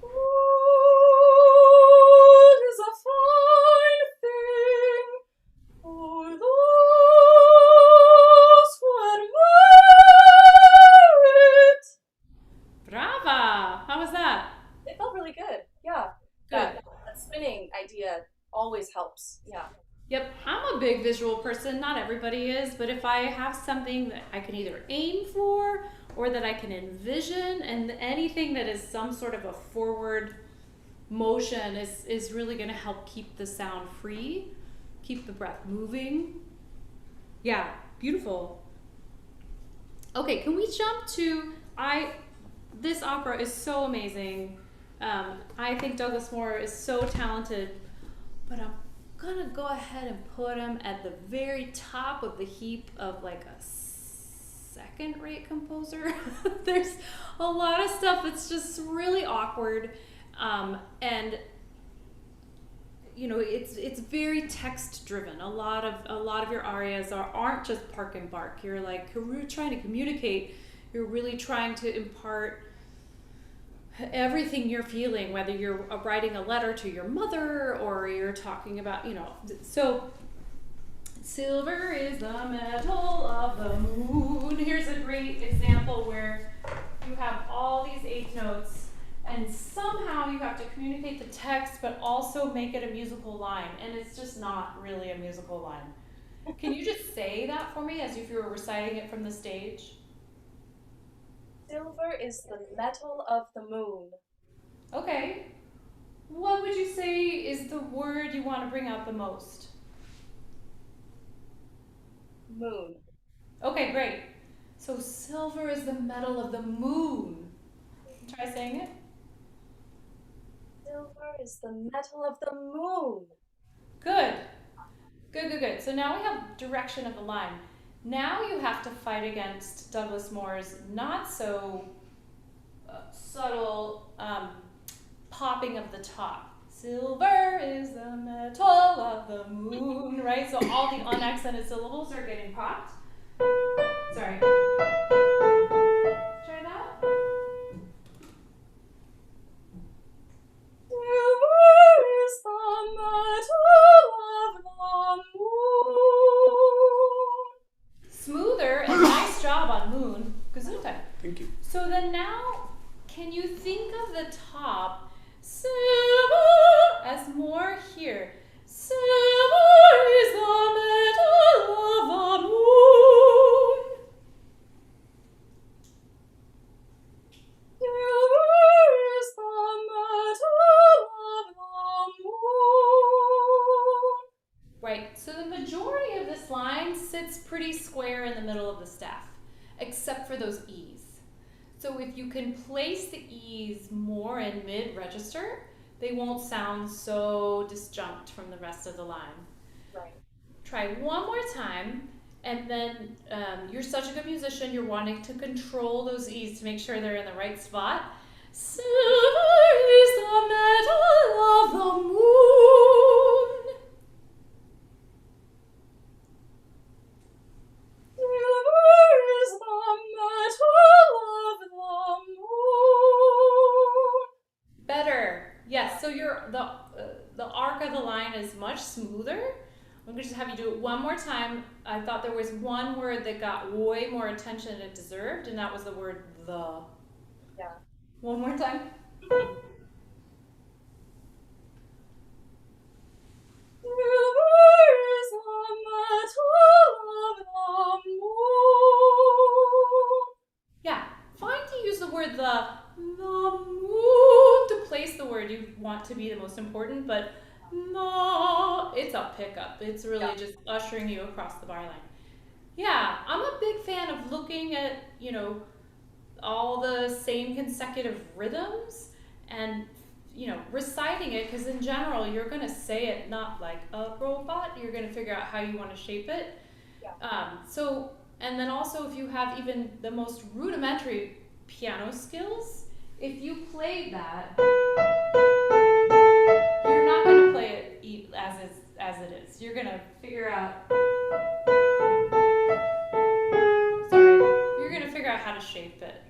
Gold is a fine thing for those who admire it. Brava! How was that? It felt really good. Yeah. Good. That spinning idea always helps. Yeah. Yep, I'm a big visual person. Not everybody is, but if I have something that I can either aim for or that I can envision, and anything that is some sort of a forward motion is really going to help keep the sound free, keep the breath moving. Yeah, beautiful. Okay, can we jump to this opera is so amazing. I think Douglas Moore is so talented, but I'm gonna go ahead and put him at the very top of the heap of like a second-rate composer. There's a lot of stuff that's just really awkward, and it's very text driven. A lot of your arias aren't just park and bark. You're like, we're trying to communicate. You're really trying to impart everything you're feeling, whether you're writing a letter to your mother or you're talking about, so silver is the metal of the moon. Here's a great example where you have all these eighth notes and somehow you have to communicate the text but also make it a musical line, and it's just not really a musical line. Can you just say that for me as if you were reciting it from the stage? Silver is the metal of the moon. Okay. What would you say is the word you want to bring out the most? Moon. Okay, great. So silver is the metal of the moon. Try saying it. Silver is the metal of the moon. Good. Good. So now we have direction of the line. Now you have to fight against Douglas Moore's not so subtle popping of the top. Silver is the metal of the moon, right? So all the unaccented syllables are getting popped. Sorry. Try that. Silver is the metal of the moon. Smoother, and nice job on moon. Gesundheit. Thank you. So then now, can you think of the top silver as more here? Silver is the metal of the moon. Silver is the metal of the moon. Right, so the majority of this line sits pretty square in the middle of the staff, except for those E's. So if you can place the E's more in mid-register, they won't sound so disjunct from the rest of the line. Right. Try one more time, and then you're such a good musician, you're wanting to control those E's to make sure they're in the right spot. Silver is the metal of the moon. Silver is the metal of the moon. Better. Yes, so the arc of the line is much smoother. I'm going to just have you do it one more time. I thought there was one word that got way more attention than it deserved, and that was the word the. Yeah. One more time. Silver is the metal of the moon. Yeah, fine to use the word the moon to place the word you want to be the most important, but no, it's a pickup. It's really just ushering you across the bar line. Yeah, I'm a big fan of looking at, all the same consecutive rhythms and, reciting it, because in general, you're going to say it not like a robot. You're going to figure out how you want to shape it. Yeah. And then also if you have even the most rudimentary piano skills, if you play that, you're not going to play it as it is. You're going to figure out, you're going to figure out how to shape it.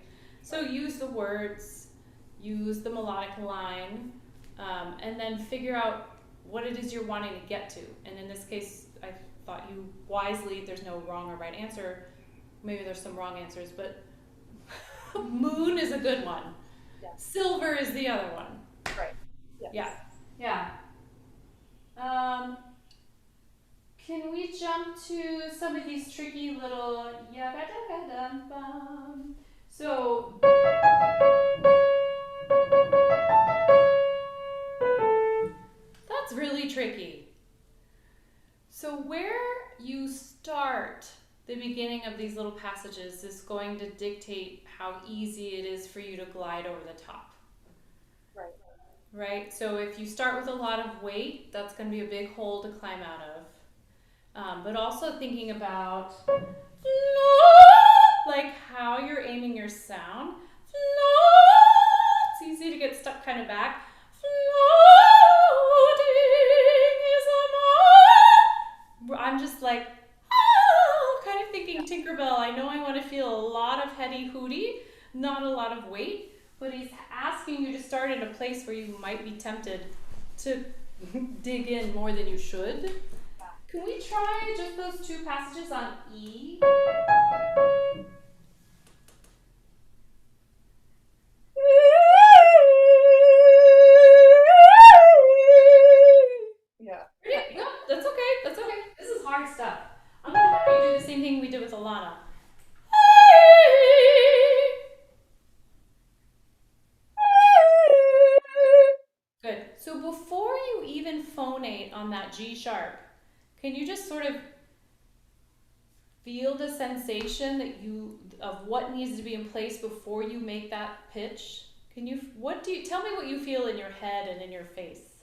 So use the words, use the melodic line, and then figure out what it is you're wanting to get to. And in this case, I thought you wisely, there's no wrong or right answer. Maybe there's some wrong answers, but moon is a good one. Yeah. Silver is the other one. Right. Yes. Yeah. Can we jump to some of these tricky little yaga-daga-dum-bum? So that's really tricky. So where you start the beginning of these little passages is going to dictate how easy it is for you to glide over the top. Right? So if you start with a lot of weight, that's going to be a big hole to climb out of. But also thinking about like how you're aiming your sound. It's easy to get stuck kind of back. Floating might be tempted to dig in more than you should. Can we try just those two passages on E? Yeah. No, that's okay. That's okay. This is hard stuff. I'm gonna have you do the same thing we did with Alana. Good. So before you even phonate on that G sharp, can you just sort of feel the sensation that of what needs to be in place before you make that pitch? Tell me what you feel in your head and in your face?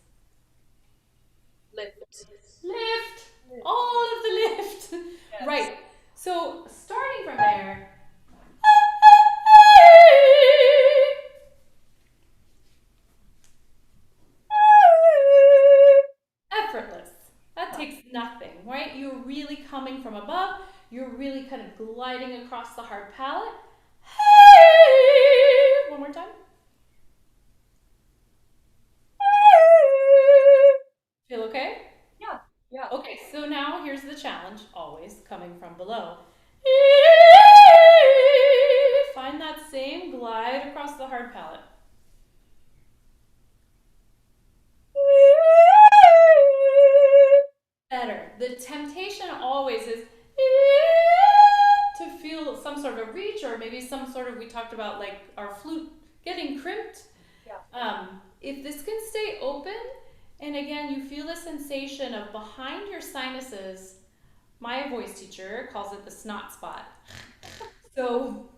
Lift. Lift! All of the lift! Yes. Right. So starting from there, effortless. That takes nothing, right? You're really coming from above. You're really kind of gliding across the hard palate. One more time. Feel okay? Yeah. Yeah. Okay, so now here's the challenge, always coming from below. Find that same glide across the hard palate. Better. The temptation always is to feel some sort of reach, or maybe some sort of, we talked about like our flute getting crimped. Yeah. If this can stay open, and again, you feel the sensation of behind your sinuses, my voice teacher calls it the snot spot. So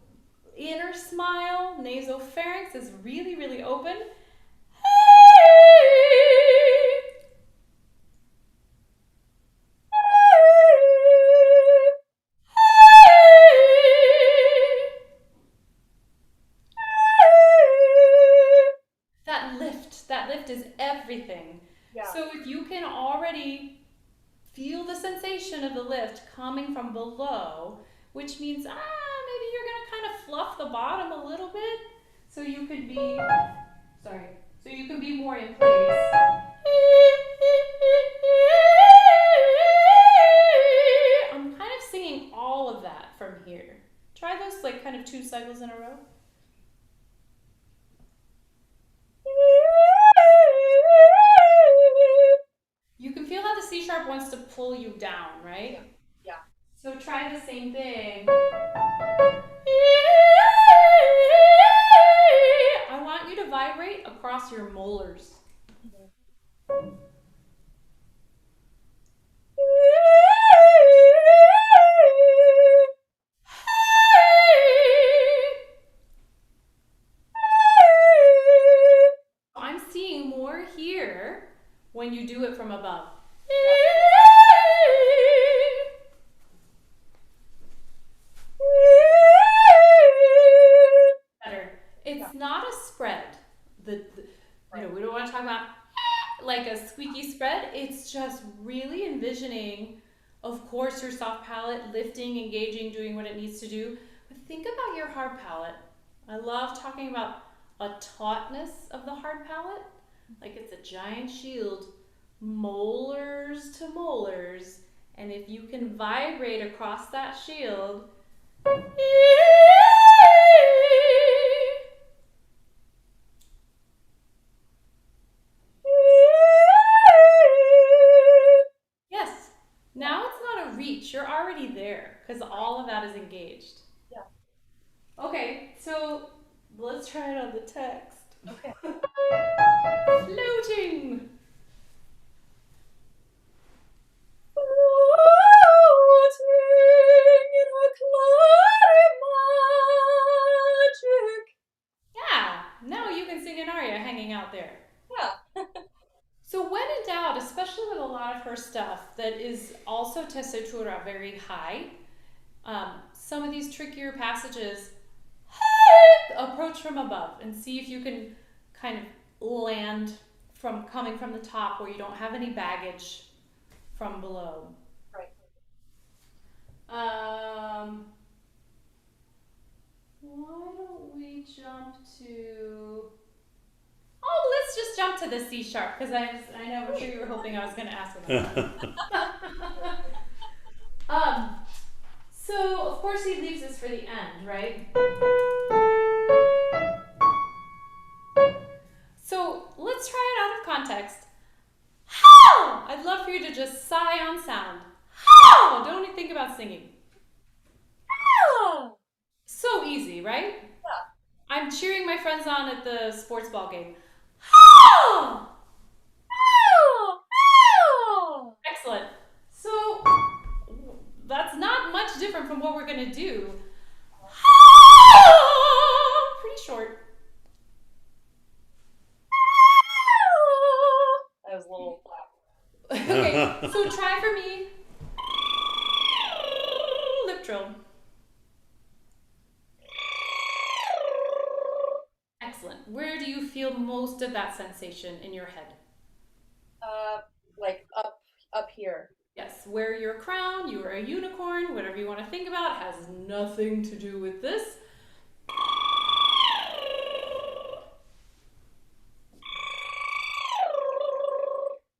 inner smile, nasopharynx is really, really open. That lift is everything. Yeah. So if you can already feel the sensation of the lift coming from below, which means maybe you're gonna kind of fluff the bottom a little bit, so you could be more in place. I'm kind of singing all of that from here. Try those like kind of 2 cycles in a row. You can feel how the C sharp wants to pull you down, right? Yeah. So try the same thing. I want you to vibrate across your molars. I'm seeing more here when you do it from above. Better. It's not a spread. We don't want to talk about like a squeaky spread. It's just really envisioning, of course, your soft palate lifting, engaging, doing what it needs to do. But think about your hard palate. I love talking about a tautness of the hard palate, like it's a giant shield, molars to molars, and if you can vibrate across that shield, yes, now it's not a reach, you're already there, because all of that is engaged. Yeah. Okay, so let's try it on the text. Okay. Floating. Yeah, now you can sing an aria hanging out there. Yeah. So when in doubt, especially with a lot of her stuff that is also tessitura very high, some of these trickier passages, approach from above and see if you can kind of land coming from the top where you don't have any baggage from below. Right. Why don't we jump to Oh, let's just jump to the C sharp because I know I'm sure you were hoping I was going to ask about that. So of course he leaves this for the end, right? So let's try it out of context. How? I'd love for you to just sigh on sound. How? Don't even think about singing. How? So easy, right? Yeah. I'm cheering my friends on at the sports ball game. How? How? Excellent. So that's not much different from what we're going to do. Pretty short. That was a little loud. Okay, so try for me. Lip trill. Excellent. Where do you feel most of that sensation in your head? Like up here. Yes, wear your crown, you are a unicorn, whatever you want to think about, has nothing to do with this.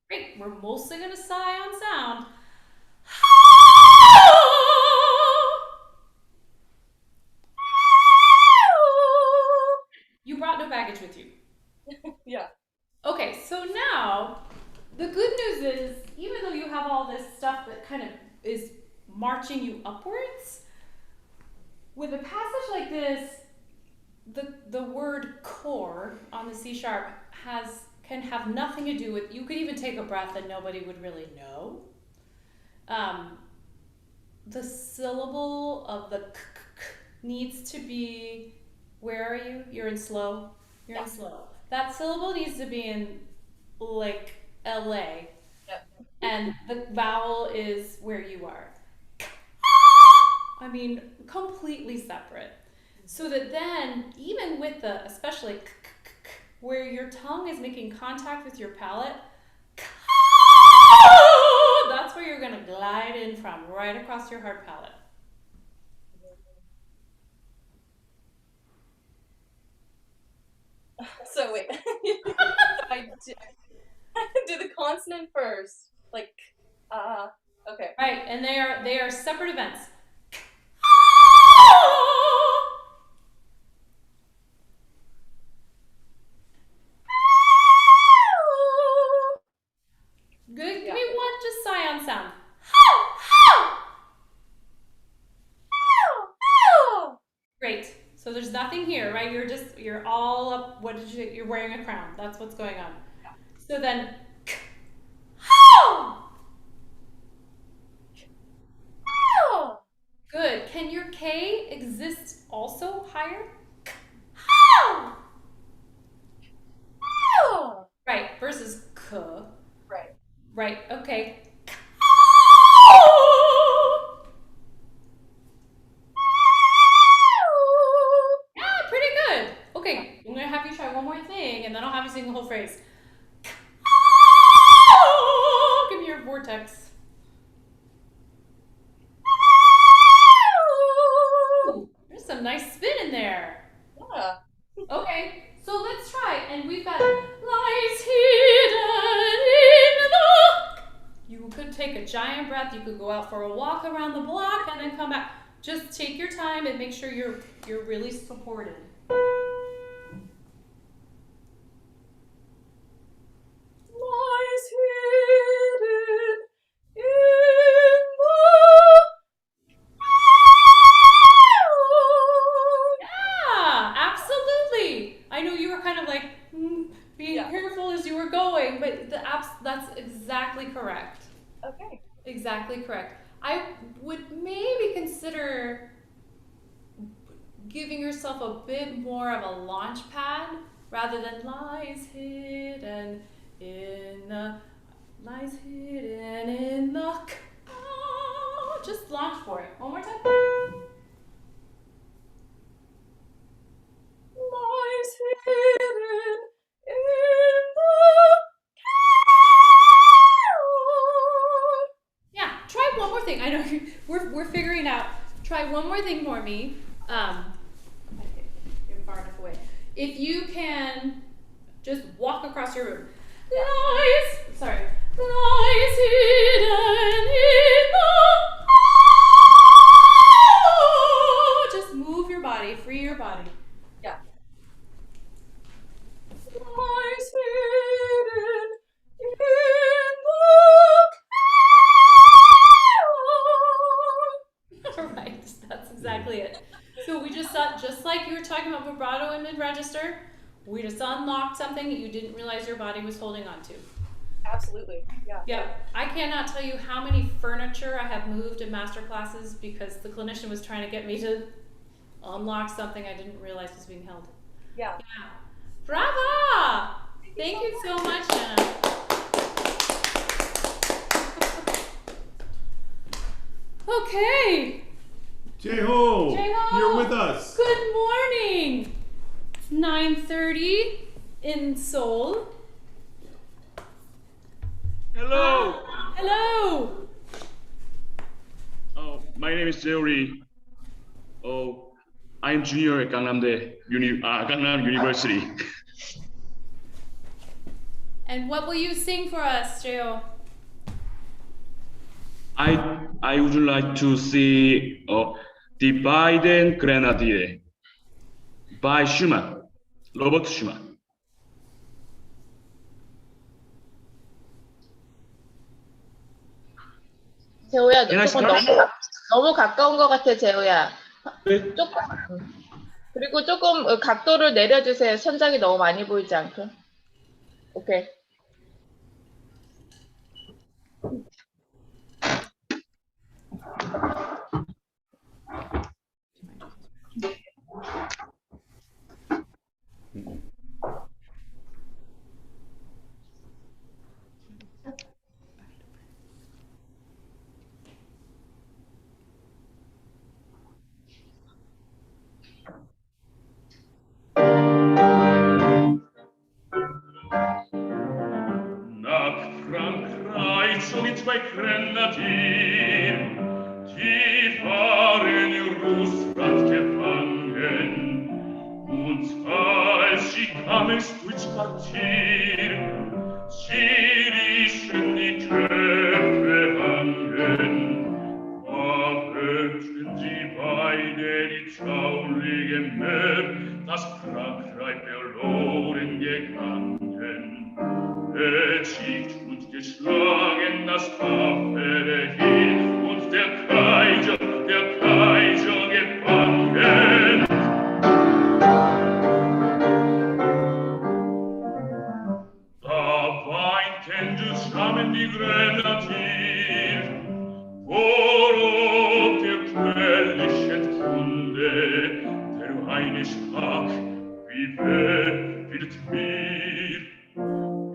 Great, we're mostly going to sigh on sound. You brought no baggage with you. Yeah. Okay, so now the good news is, even though you have all this stuff that kind of is marching you upwards, with a passage like this, the word core on the C sharp can have nothing to do with, you could even take a breath and nobody would really know. The syllable of the k needs to be, where are you? You're in slow? You're in slow. That syllable needs to be in like LA. Yep. And the vowel is where you are. I mean, completely separate. So that then, even with the, especially where your tongue is making contact with your palate, that's where you're going to glide in from, right across your hard palate. So wait, I do the consonant first, like okay. Right, and they are separate events. Good. Give me one just sigh on sound. Great. So there's nothing here, right? You're all up. You're wearing a crown. That's what's going on. Yeah. So then, good. Can your K exist also higher? Right. Versus K. Right. Right. Okay. Yeah, pretty good. Okay, I'm gonna have you try one more thing, and then I'll have you sing the whole phrase. Give me your vortex. Ooh, there's some nice spin in there. Yeah. Okay, so let's try, and we've got lies hidden in the. You could take a giant breath. You could go out for a walk around the block, and then come back. Just take your time and make sure you're really supported. Lies hidden in Yeah, absolutely. I know you were kind of like being careful as you were going, but that's exactly correct. Okay. Exactly correct. I would maybe consider giving yourself a bit more of a launch pad rather than lies hidden in the just launch for it. One more time. Lies hidden in the Yeah, try one more thing. I know we're figuring out. Try one more thing for me. You're far enough away. If you can Just walk across your room. Lies hidden in the just move your body, free your body. Yeah. Lies hidden in the all right, that's exactly it. So we just saw, just like you were talking about vibrato and mid-register, we just unlocked something that you didn't realize your body was holding on to. Absolutely. Yeah. Yeah, I cannot tell you how many furniture I have moved in master classes because the clinician was trying to get me to unlock something I didn't realize was being held. Yeah. Yeah. Brava! Thank you so much, Jenna. Okay. Jeaho, Jeaho, you're with us. Good morning. It's 9:30 in Seoul. Hello. Hello. My name is Jeaho Lee. I'm junior at Gangnam University. And what will you sing for us, Jeaho? I would like to see Divide and Grenadier by Schumann, Robert Schumann. 재호야, Can I 조금 start? 너무 가까운 것 같아, 재호야. 네. 조금. 그리고 조금 각도를 내려주세요. 천장이 너무 많이 보이지 않게. 오케이. Nach Frankreich zog ich zwei Grenadier, die waren in Russland gefangen. Und als sie kamen durchs Quartier, sie ließen die Köpfe hangen. Verhörten sie beide die traurige Mär, dass Frankreich verloren gegangen. Erschickt und geschlagen das tapfere Heer und der Kaiser gefangen. Da weinten zusammen die Grenadier, worauf der quällichen Kunde, der eine sprach, wie wird mir?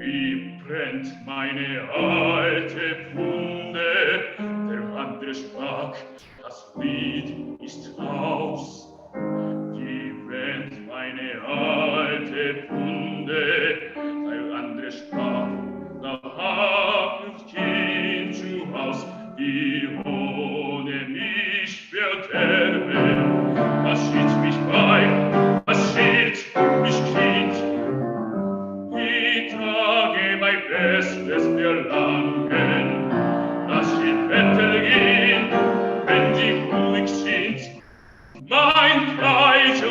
Wie brennt meine alte Wunde? Der andere sprach, das Lied ist aus. Die brennt meine alte Wunde. Der andere sprach, da hab ich Kind zu Haus, die ohne mich verderben. Was steht mich bei? Was steht mich Kind? Mein Bestes verlangen, dass sie Bettel gehen, wenn sie ruhig sind. Mein Kaiser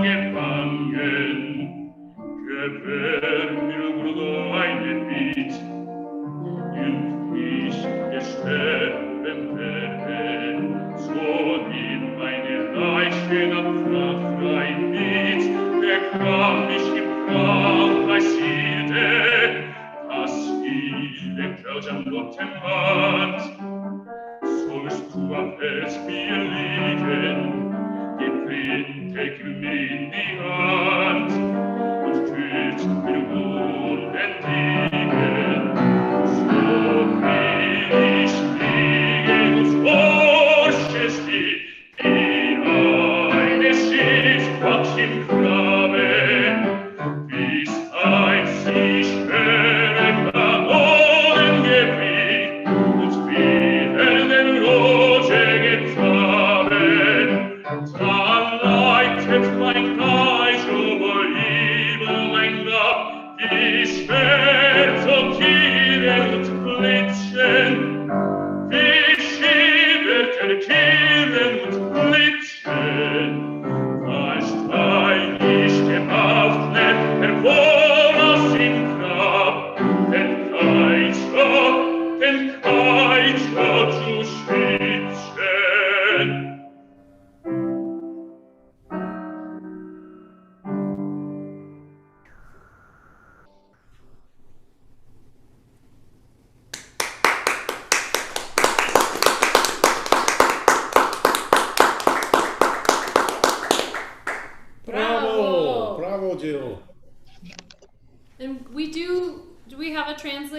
gefangen, gewähr mir Bruder eine Bitt, und ich gesterben werde, so nimm meine Leiche nach Frankreich mit, begraben mich im Frankreich dass ihre Couch am roten Wand sollst du am Fels mir liegen, die Flinte gib mir in die Hand und kühlt mir Wunden liegen. So will ich liegen und forsche sie, wie eine Schiffswrack im Graben, bis ein sich verloren geblieben und wieder den Rote getragen. Da leitet mein Kaiser wohl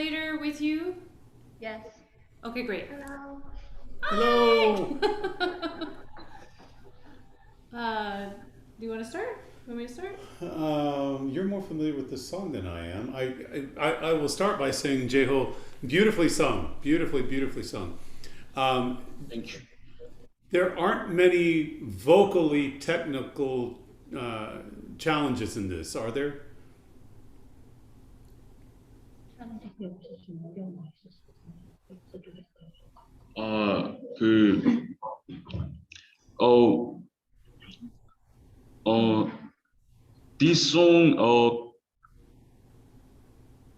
translator with you? Yes. Okay, great. Hello. Hello. Do you want to start? Want me to start? You're more familiar with this song than I am. I will start by saying, Jeaho, beautifully sung, beautifully sung. Thank you. There aren't many vocally technical challenges in this, are there? This song,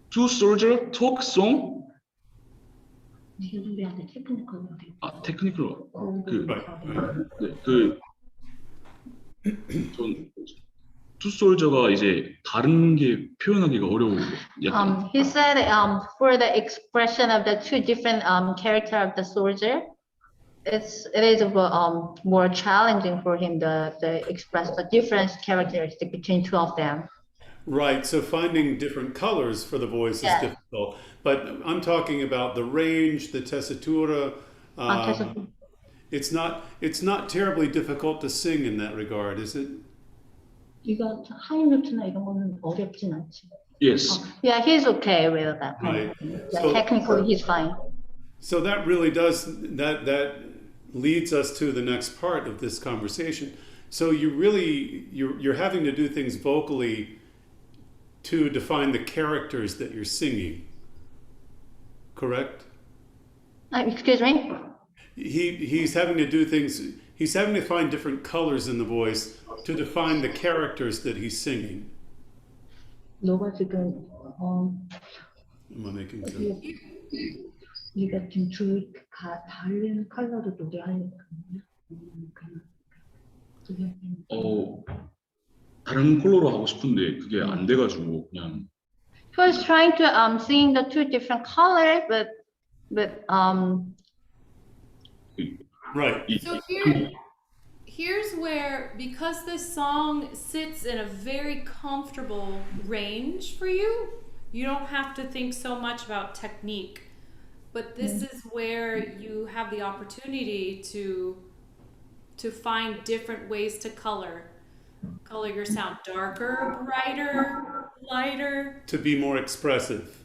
Two Soldier talk song. 테크니컬. 전 투솔저가 이제 다른 게 표현하기가 어려워요. 약간. He said for the expression of the two different character of the soldier, it is more challenging for him to express the different characteristic between two of them. Right, so finding different colors for the voice is difficult. But I'm talking about the range, the tessitura. It's not terribly difficult to sing in that regard, is it? 이거 하이 노트나 이런 거는 어렵진 않지. Yes. Yeah, he's okay with that. Right. Yeah, so, technically, he's fine. So that really does that leads us to the next part of this conversation. So you're having to do things vocally to define the characters that you're singing. Correct? Excuse me? He's having to do things. He's having to find different colors in the voice to define the characters that he's singing. 너가 지금 Am I making sense? 네가 지금 줄 다른 컬러로 노래하니까 다른 컬러로 하고 싶은데 그게 안 돼가지고 그냥. He was trying to sing the two different colors, but Right. So here's where, because this song sits in a very comfortable range for you, you don't have to think so much about technique. But this is where you have the opportunity to find different ways to color your sound darker, brighter, lighter. To be more expressive.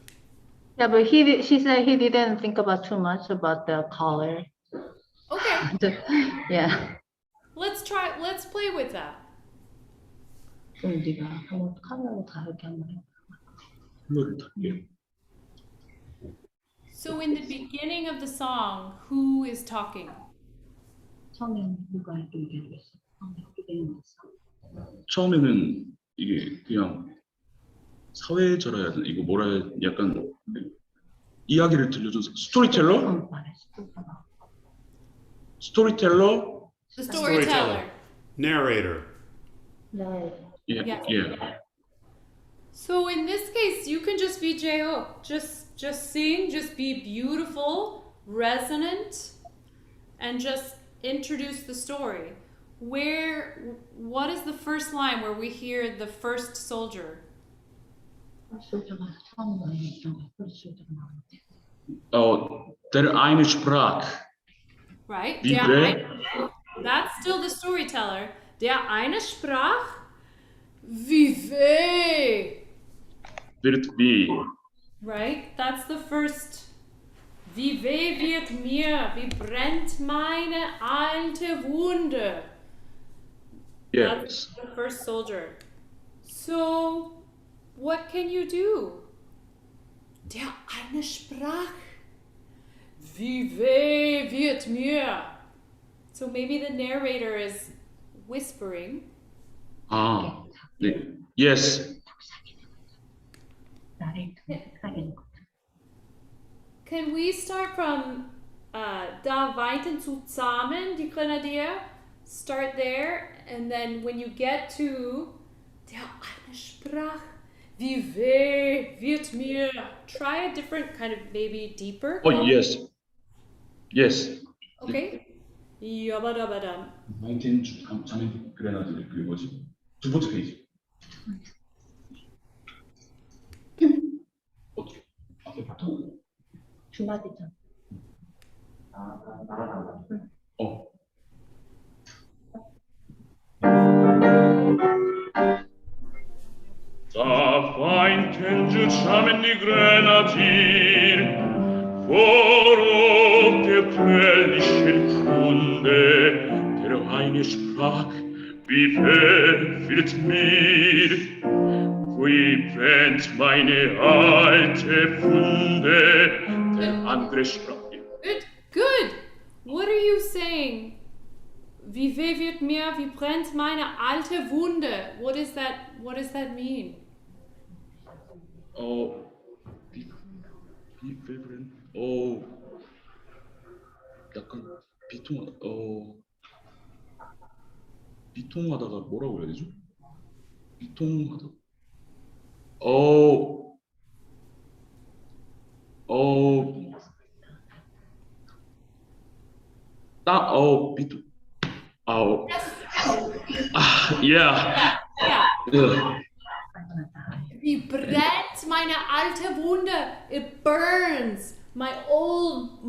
Yeah, but she said he didn't think about too much about the color. Okay. Yeah. Let's play with that. 그럼 네가 한번 카메라로 다르게 한번 해. So in the beginning of the song, who is talking? 처음에는 누가 얘기를 했어? 처음에는 이게 그냥 사회자라 해야 되나? 이거 뭐라 해야 약간 이야기를 들려준 스토리텔러? 스토리텔러? The storyteller. Narrator. Yeah. So in this case, you can just be Jeaho. Just sing, just be beautiful, resonant, and just introduce the story. What is the first line where we hear the first soldier? Der eine sprach. Right? That's still the storyteller. Der eine sprach, Vive! Wird wie. Right? That's the first. Vive wird mir, wie brennt meine alte Wunde. Yes. That's the first soldier. So, what can you do? Der eine sprach, Vive wird mir. So maybe the narrator is whispering. 네. Yes. Can we start from Da weinten zusammen die Grenadier? Start there, and then when you get to Der eine sprach, Vive wird mir. Try a different kind of maybe deeper. Yes. Yes. Okay. 야바다바담. 마이틴 자멘 그레나드 그 뭐지? 두 번째 페이지. 어떻게? 주마디죠. Da feinten zusammen die Grenadier vor der quellischen Kunde, der eine sprach, wie wird mir, wie brennt meine alte Wunde, der andere sprach. Good. What are you saying? Wie weh wird mir, wie brennt meine alte Wunde? What does that mean? 약간 비통하다가 뭐라고 해야 되죠? 비통하다. 비통. Yeah. Wie brennt meine alte Wunde? It burns. My old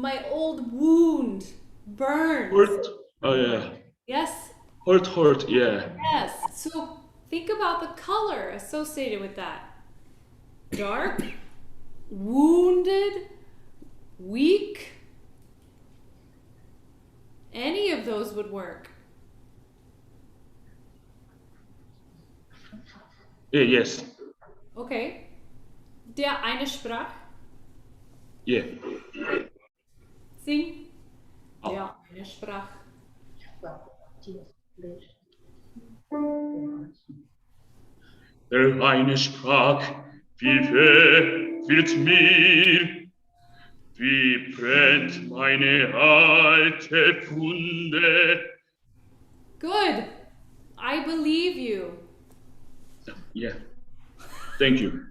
wound burns. Hurt. Oh yeah. Yes. Hurt. Yeah. Yes. So think about the color associated with that. Dark, wounded, weak. Any of those would work. Yes. Okay. Der eine sprach. Yeah. Sing. Der eine sprach. Der eine sprach, wie weh wird mir, wie brennt meine alte Wunde. Good. I believe you. Yeah. Thank you.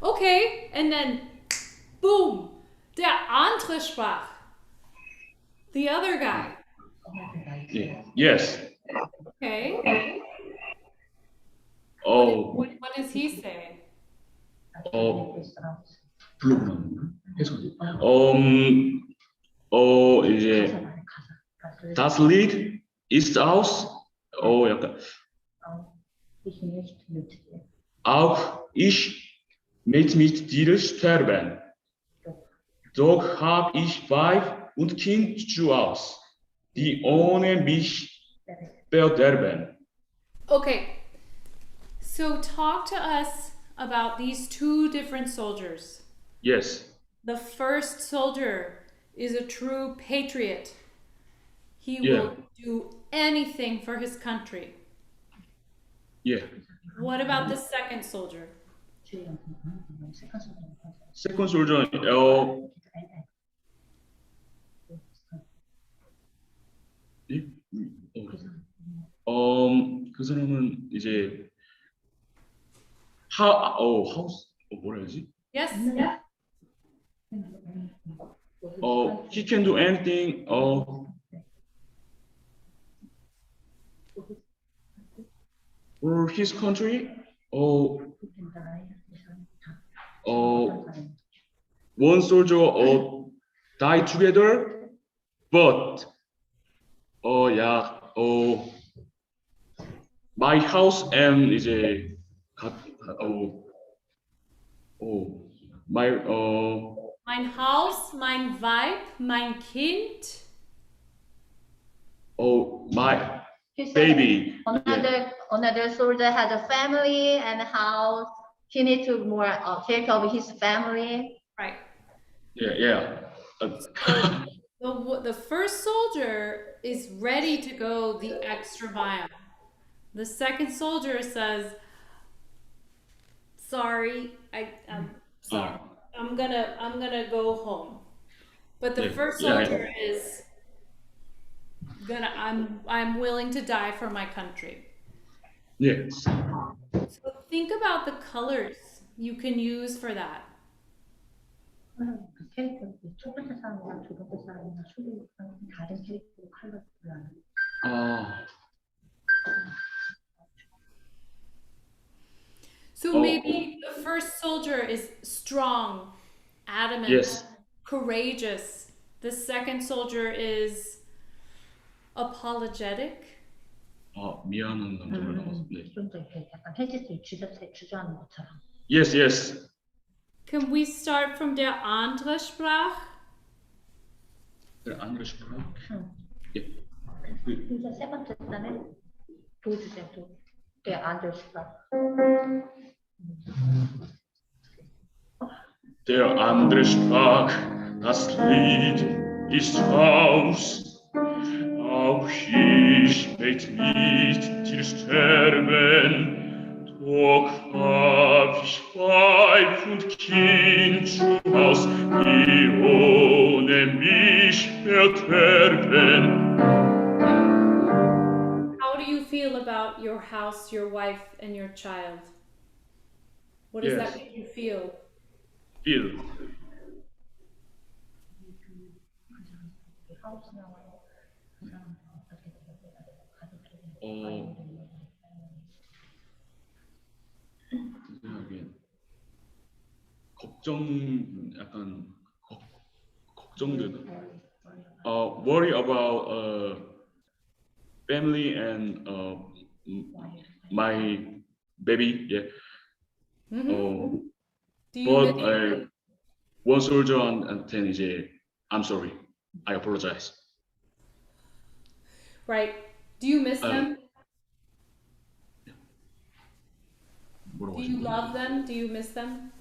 Okay, and then boom, der andere sprach. The other guy. Yeah. Yes. Okay. What does he say? 이제 Das Lied ist aus. 약간. Auch ich mit dir sterben. Doch hab ich Weib und Kind zu Haus, die ohne mich verderben. Okay, so talk to us about these two different soldiers. Yes. The first soldier is a true patriot. He will do anything for his country. Yeah. What about the second soldier? Second soldier, 그 사람은 이제 뭐라 해야지? Yes. He can do anything. For his country. One soldier die together, but my house and 이제 Mein Haus, mein Weib, mein Kind. My He said baby. Another soldier had a family and house. He need to more take care of his family. Right. Yeah. The first soldier is ready to go the extra mile. The second soldier says, "Sorry, I'm sorry. I'm gonna go home." But the first soldier is I'm willing to die for my country. Yes. So think about the colors you can use for that. 첫 번째 사람이랑 두 번째 사람이랑 다른 캐릭터로 칼을 골라요. So Oh. maybe the first soldier is strong, adamant, Yes. courageous. The second soldier is apologetic. 미안한 감정을 담아서. 네. 좀 더 이렇게 약간 해지수 주저하는 것처럼. Yes, yes. Can we start from der andere Sprach? Der andere Sprach. 예. 이제 세 번째 단에 보여주세요. Der andere Sprach. Der andere sprach, das Lied ist aus. Auch ich möchte nicht dir sterben, doch hab ich Weib und Kind zu Haus, die ohne mich verderben. How do you feel about your house, your wife, and your child? What does Yes. that make you feel? Feel. 생각하기엔 약간 걱정되다. Worry about family and my baby. Yeah. Do you But miss one soldier and 10 이제 I'm sorry. I apologize. right? Do you miss them? 뭐라고 Do you 하신 거예요? love them? Do you miss them?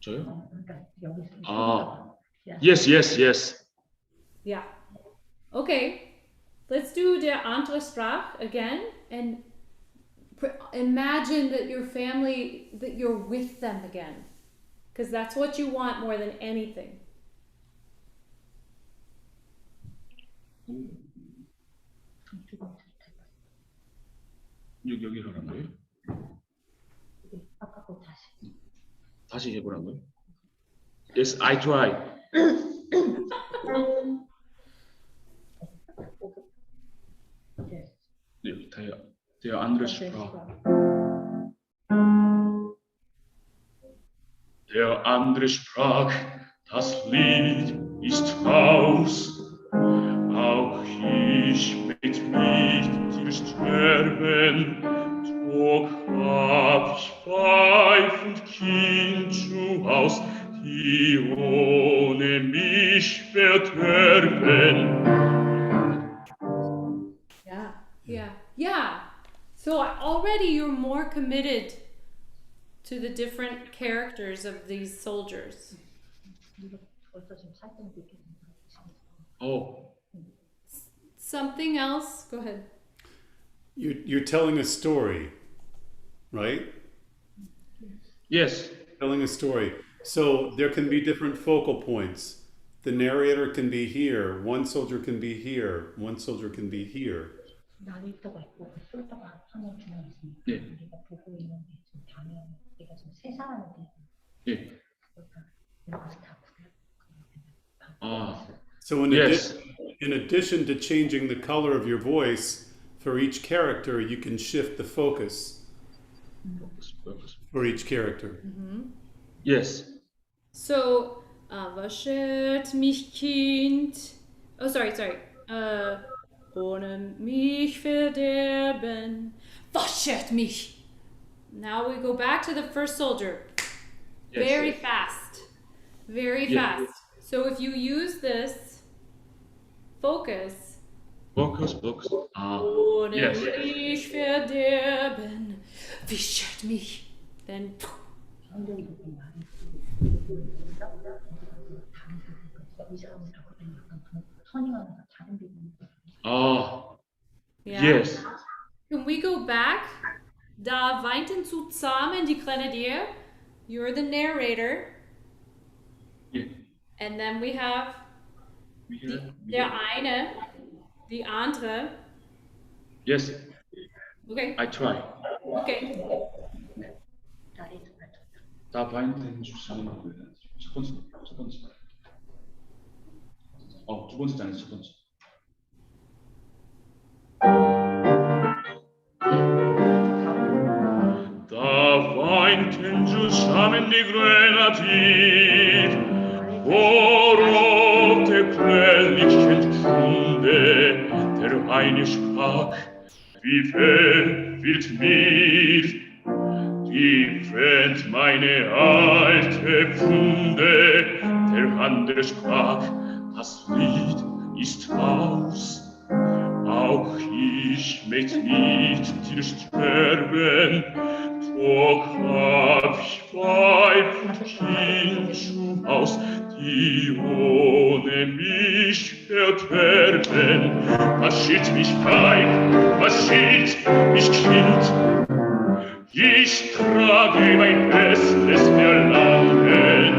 저요? 아, Yes, yes, yes. Yeah. Okay. Let's do der andere Sprach again and imagine that your family, that you're with them again. Because that's what you want more than anything. 여기 하란 거예요? 다시 해보란 거예요? Yes, I try. 네, der andere sprach. Der andere sprach, das Lied ist aus. Auch ich möchte nicht dir sterben, doch hab ich Weib und Kind zu Haus, die ohne mich verderben. Yeah. So already you're more committed to the different characters of these soldiers. Oh, Something else? Go ahead. You're telling a story, right? yes. Telling a story. So there can be different focal points. The narrator can be here. One soldier can be here. One soldier can be here. 나레이터가 있고 솔더가 화면 중앙에 있으니까 예. 우리가 보고 있는 게 좀 다면 우리가 좀 세상하는데 예. 이런 것을 다 So Yes. in addition to changing the color of your voice for each character, you can shift the focus for each character. Yes. So, was mich Kind. Oh, sorry. Ohne mich verderben. Was mich. Now we go back to the first soldier. Yes, Very yes. fast. Very Yeah. fast. So if you use this focus. Focus. Ohne Yes. mich verderben. Was mich. Then. Yeah. Yes. Can we go back? Da weinten zusammen die Grenadier. You're the narrator. Yeah. And then we have der eine, die andere. Yes. Okay. I try. Okay. 다 바인드 주시는 거예요. 첫 번째. 두 번째 장에서 첫 번째. Einten zusammen die Grenadier, worauf der Quellichchen Kunde, der eine sprach, wie fair wird mir die Fremd meine alte Pfunde, der andere sprach, das Lied ist aus. Auch ich möcht nicht dir sterben, doch hab ich Weib, Kind zum Haus, die ohne mich verderben. Was schilt mich Weib, was schilt mich Kind? Ich trage mein Bestes Verlangen,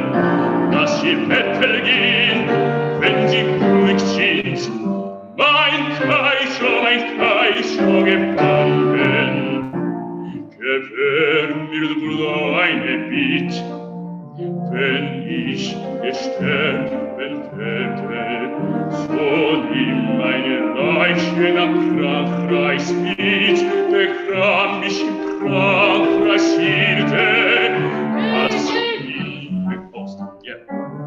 dass sie Bettel gehen, wenn sie ruhig sind. Mein Kaiser gefangen, gewähr mir Bruder eine Bitt, wenn ich sterben werde, so nimm meine Leiche nach Frankreichs mit, begraben mich im Frankreichs Hirte, als Liebe Post.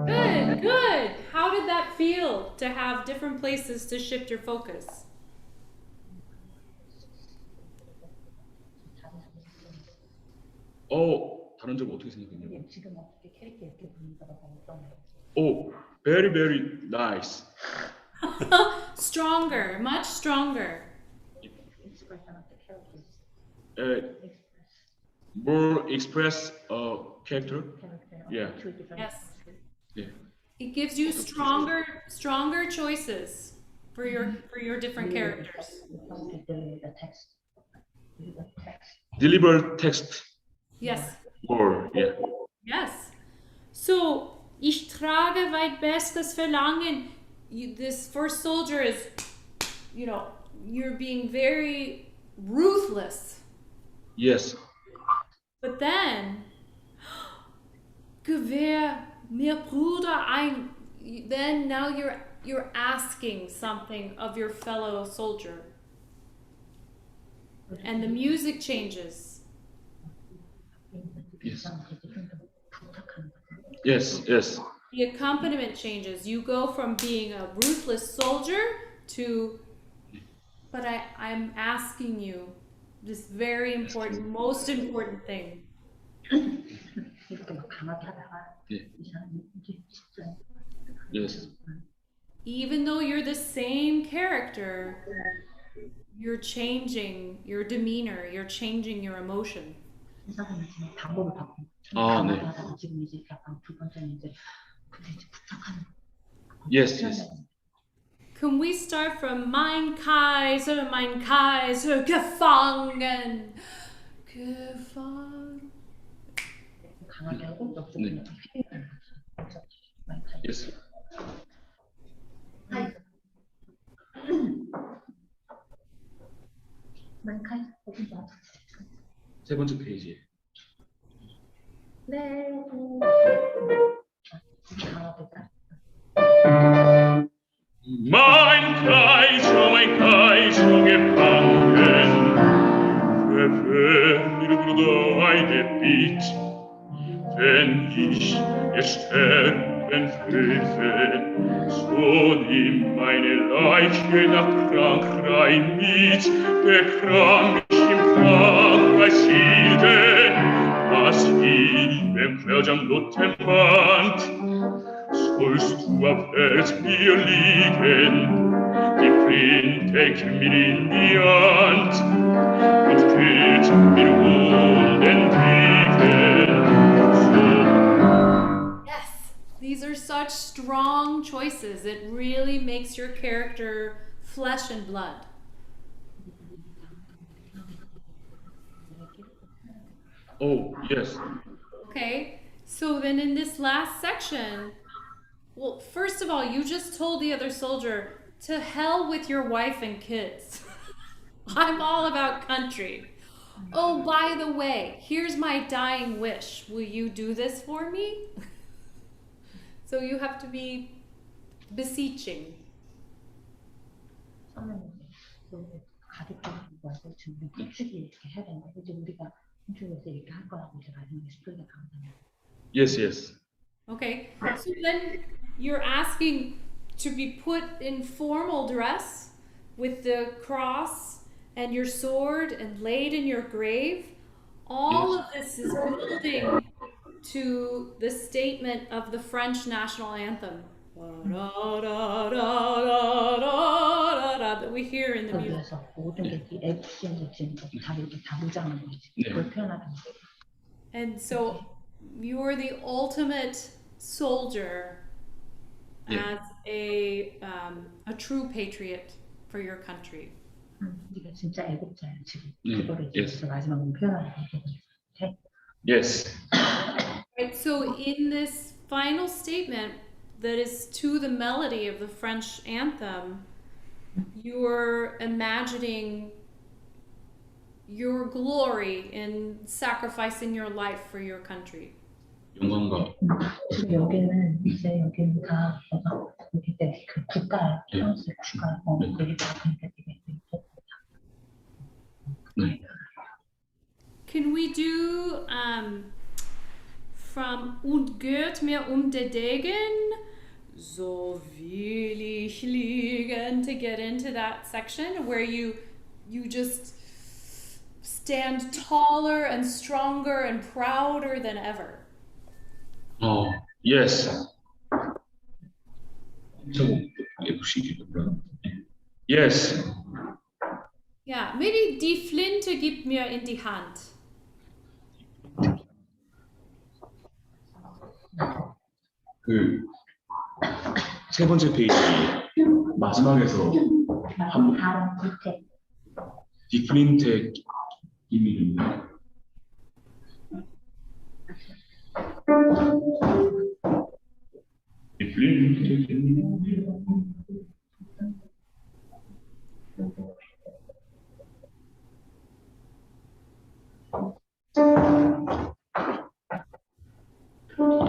Good, good. How did that feel to have different places to shift your focus? 다른 점 어떻게 생각했냐고? Very, very nice. Stronger, much stronger. More express character. Yeah. Yes. Yeah. It gives you stronger choices for your different characters. Deliver text Yes. more. Yeah. Yes. So, ich trage weit bestes Verlangen. This first soldier is, you're being very ruthless. Yes. But then, gewähr mir Bruder ein. Then now you're asking something of your fellow soldier. And the music changes. Yes. Yes. The accompaniment changes. You go from being a ruthless soldier to, but I'm asking you this very important, most important thing. Yes. Even though you're the same character, you're changing your demeanor, you're changing your emotion. 네. Yes, yes. Can we start from mein Kaiser, gefangen, gefangen? 네. Yes. 세 번째 페이지. Mein Kaiser gefangen, gewähr mir Bruder eine Bitt, wenn ich sterben würde, so nimm meine Leiche nach Frankreich mit, begraben mich im Frankreichs Hilde, was ihm querjam Lottenwand, sollst du auf Herz mir liegen, die Flinte mir in die Hand, und gilt mir wohl den Blicken. Yes, these are such strong choices. It really makes your character flesh and blood. Yes. Okay, so then in this last section, well, first of all, you just told the other soldier, to hell with your wife and kids. I'm all about country. Oh, by the way, here's my dying wish. Will you do this for me? So you have to be beseeching. Yes. Okay, so then you're asking to be put in formal dress with the cross and your sword and laid in your grave. All Yes. of this is building to the statement of the French national anthem that we hear in the music. And so you're the ultimate soldier as a true patriot for your country. Yes. Right, so in this final statement that is to the melody of the French anthem, you're imagining your glory in sacrificing your life for your country. 영광과 여기는 이제 여기는 다 이렇게 그 국가 프랑스 국가 여기 다 Can we do from Und geht mir der Degen, so will ich liegen, to get into that section where you just stand taller and stronger and prouder than ever. Oh, yes. Yes. Yeah, maybe die Flinte gibt mir in die Hand. 그 세 번째 페이지 마지막에서 디플린텍 이미를 디플린텍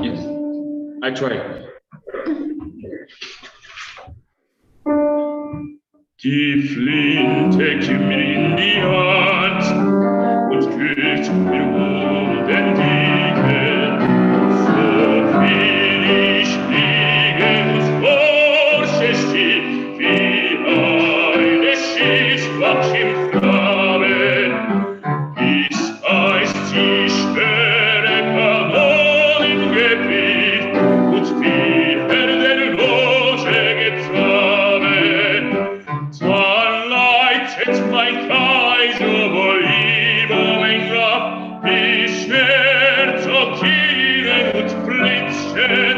Yes, I try. Die Flinte gib mir in die Hand und geht mir den Degen, so will ich liegen und forsche still wie eine Schiffswach im Flammen, bis als die schwere Kanonengebiet und wir den Lose getragen. Dann leitet mein Kaiser Überling ab, wie Schwerter kielen und blitzen,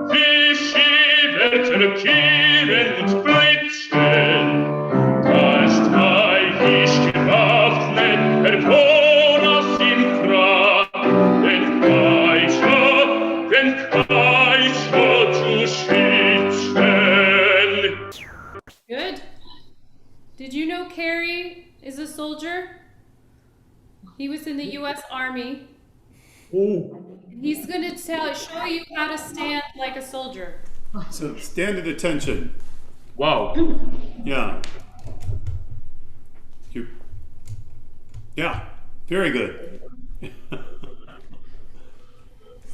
wie Schwerter kielen und blitzen. Da streich ich gewaffnet hervor aus dem Grab, den Kaiser zu schützen. Good. Did you know Kerry is a soldier? He was in the U.S. Army. He's going to show you how to stand like a soldier. So stand at attention. Wow. Yeah. Yeah. Very good.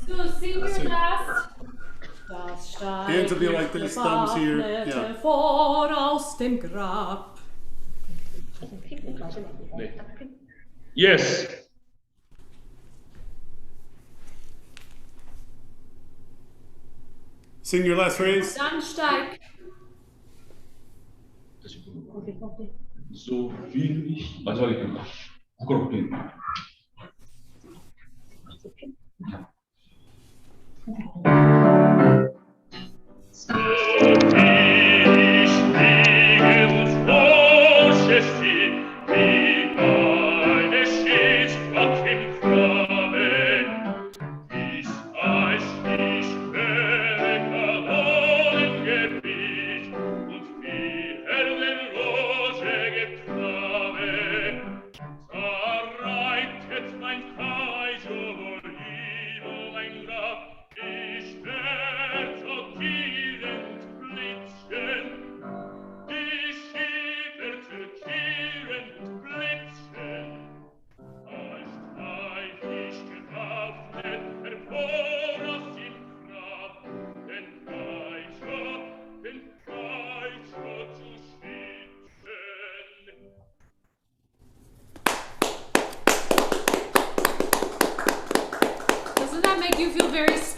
So sing your last. Hands will be like this, thumbs here. Yeah. Vor aus dem Grab. Yes. Sing your last phrase. Dann steig. So will ich 마지막에 부끄럽게. So will ich liegen und forsche still wie eine Schiffswrack im Flammen, bis als die schwere Kanonengebiet und wir den Lose getragen. Da reitet mein Kaiser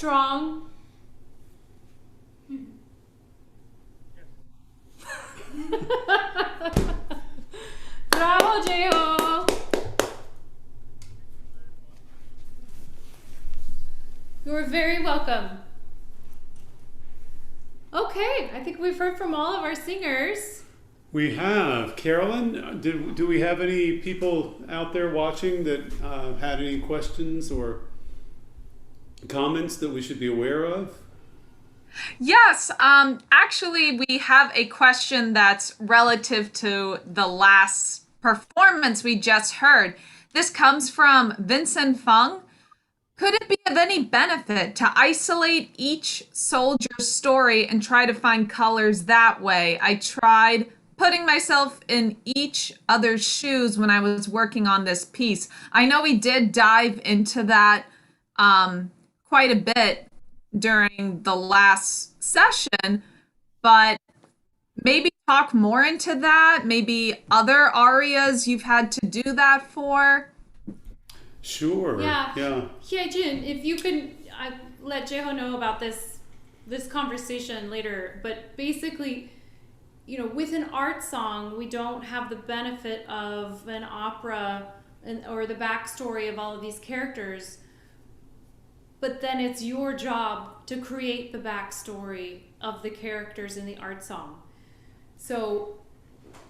strong. Bravo, Jeaho. You're very welcome. Okay, I think we've heard from all of our singers. We have. Carolyn, do we have any people out there watching that had any questions or comments that we should be aware of? Yes, actually, we have a question that's relative to the last performance we just heard. This comes from Vincent Fung. Could it be of any benefit to isolate each soldier's story and try to find colors that way? I tried putting myself in each other's shoes when I was working on this piece. I know we did dive into that quite a bit during the last session, but maybe talk more into that, maybe other arias you've had to do that for. Sure. Yeah. Yeah. Jin, if you can let Jeaho know about this conversation later, but basically, you know, with an art song, we don't have the benefit of an opera or the backstory of all of these characters, but then it's your job to create the backstory of the characters in the art song. So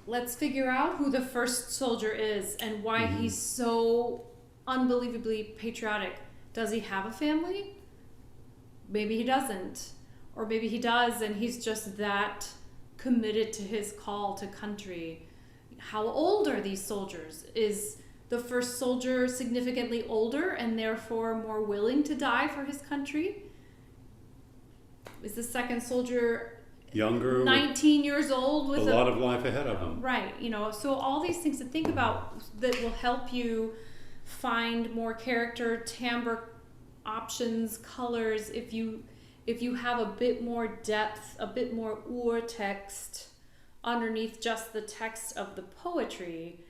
let's figure out who the first soldier is and why he's so unbelievably patriotic. Does he have a family? Maybe he doesn't. Or maybe he does and he's just that committed to his call to country. How old are these soldiers? Is the first soldier significantly older and therefore more willing to die for his country? Is the second soldier younger, 19 years old with a lot of life ahead of him? Right, you know, so all these things to think about that will help you find more character, timbre options, colors. If you have a bit more depth, a bit more text underneath just the text of the poetry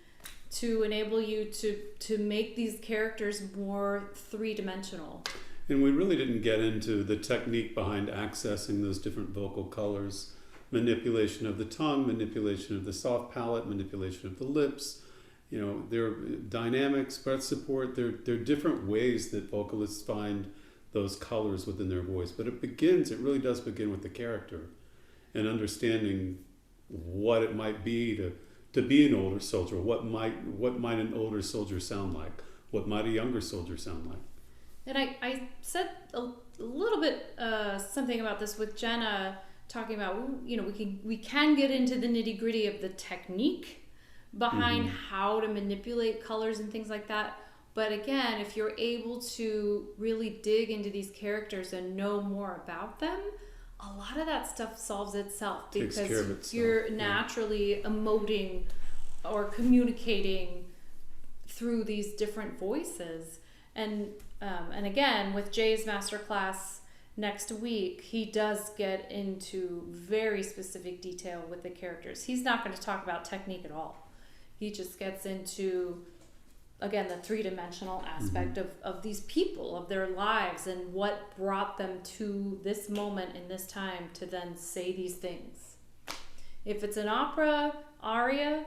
to enable you to make these characters more three-dimensional. And we really didn't get into the technique behind accessing those different vocal colors. Manipulation of the tongue, manipulation of the soft palate, manipulation of the lips. You know, there are dynamics, breath support. There are different ways that vocalists find those colors within their voice. But it really does begin with the character and understanding what it might be to be an older soldier. What might an older soldier sound like? What might a younger soldier sound like? And I said a little bit something about this with Jenna, talking about, you know, we can get into the nitty-gritty of the technique behind how to manipulate colors and things like that. But again, if you're able to really dig into these characters and know more about them, a lot of that stuff solves itself because you're naturally emoting or communicating through these different voices. And again, with Jay's masterclass next week, he does get into very specific detail with the characters. He's not going to talk about technique at all. He just gets into, again, the three-dimensional aspect of these people, of their lives, and what brought them to this moment in this time to then say these things. If it's an opera aria,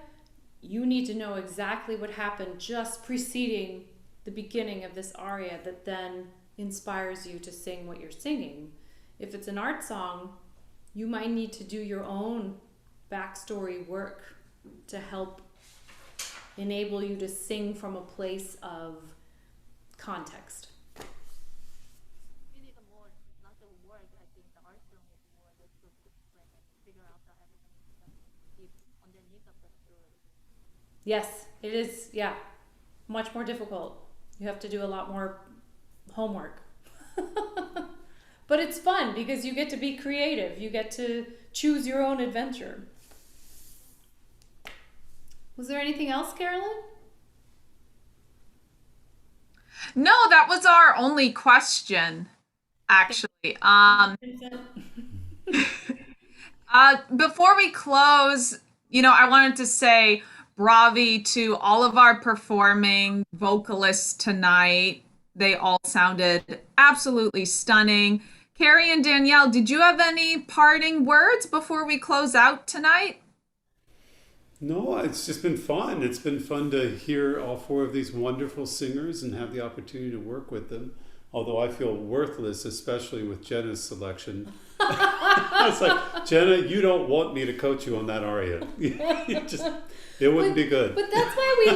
you need to know exactly what happened just preceding the beginning of this aria that then inspires you to sing what you're singing. If it's an art song, you might need to do your own backstory work to help enable you to sing from a place of context. Yes, it is, yeah, much more difficult. You have to do a lot more homework. But it's fun because you get to be creative. You get to choose your own adventure. Was there anything else, Carolyn? No, that was our only question, actually. Before we close, you know, I wanted to say bravi to all of our performing vocalists tonight. They all sounded absolutely stunning. Kerry and Danielle, did you have any parting words before we close out tonight? No, it's just been fun. It's been fun to hear all four of these wonderful singers and have the opportunity to work with them. Although I feel worthless, especially with Jenna's selection. I was like, Jenna, you don't want me to coach you on that aria. It wouldn't be good. But that's why we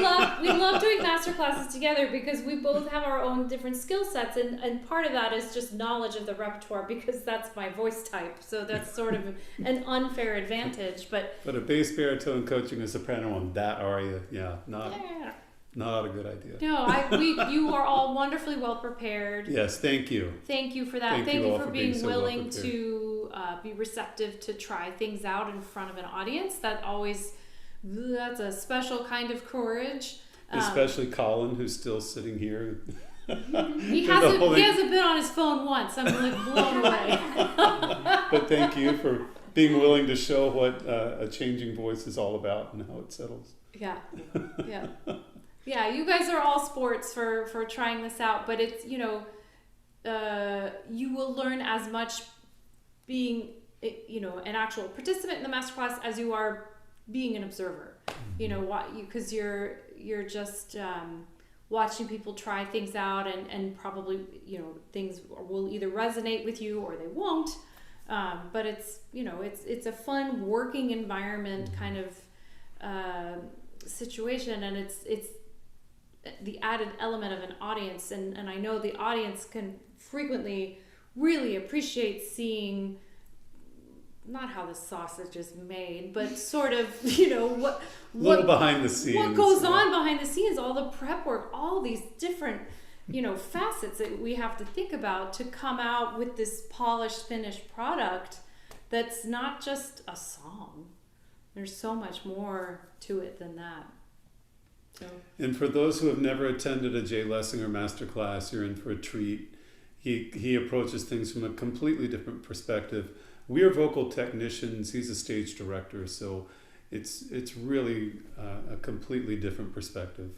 love doing master classes together, because we both have our own different skill sets, and part of that is just knowledge of the repertoire, because that's my voice type. So that's sort of an unfair advantage. But a bass baritone coaching a soprano on that aria, not a good idea. No, you are all wonderfully well prepared. Yes, thank you. Thank you for that. Thank you for being so willing to be receptive to try things out in front of an audience. That's a special kind of courage. Especially Colin, who's still sitting here. He hasn't been on his phone once. I'm like blown away. But thank you for being willing to show what a changing voice is all about and how it settles. Yeah. You guys are all sports for trying this out, but it's, you will learn as much being, an actual participant in the masterclass as you are being an observer. Because you're just watching people try things out, and probably, things will either resonate with you or they won't. But it's a fun working environment kind of situation, and it's the added element of an audience, and I know the audience can frequently really appreciate seeing not how the sausage is made, but sort of, what behind the scenes, what goes on behind the scenes, all the prep work, all these different, facets that we have to think about to come out with this polished, finished product that's not just a song. There's so much more to it than that. So. And for those who have never attended a Jay Lessinger masterclass, you're in for a treat. He approaches things from a completely different perspective. We are vocal technicians. He's a stage director, so it's really a completely different perspective.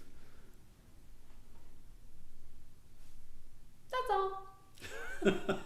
That's all.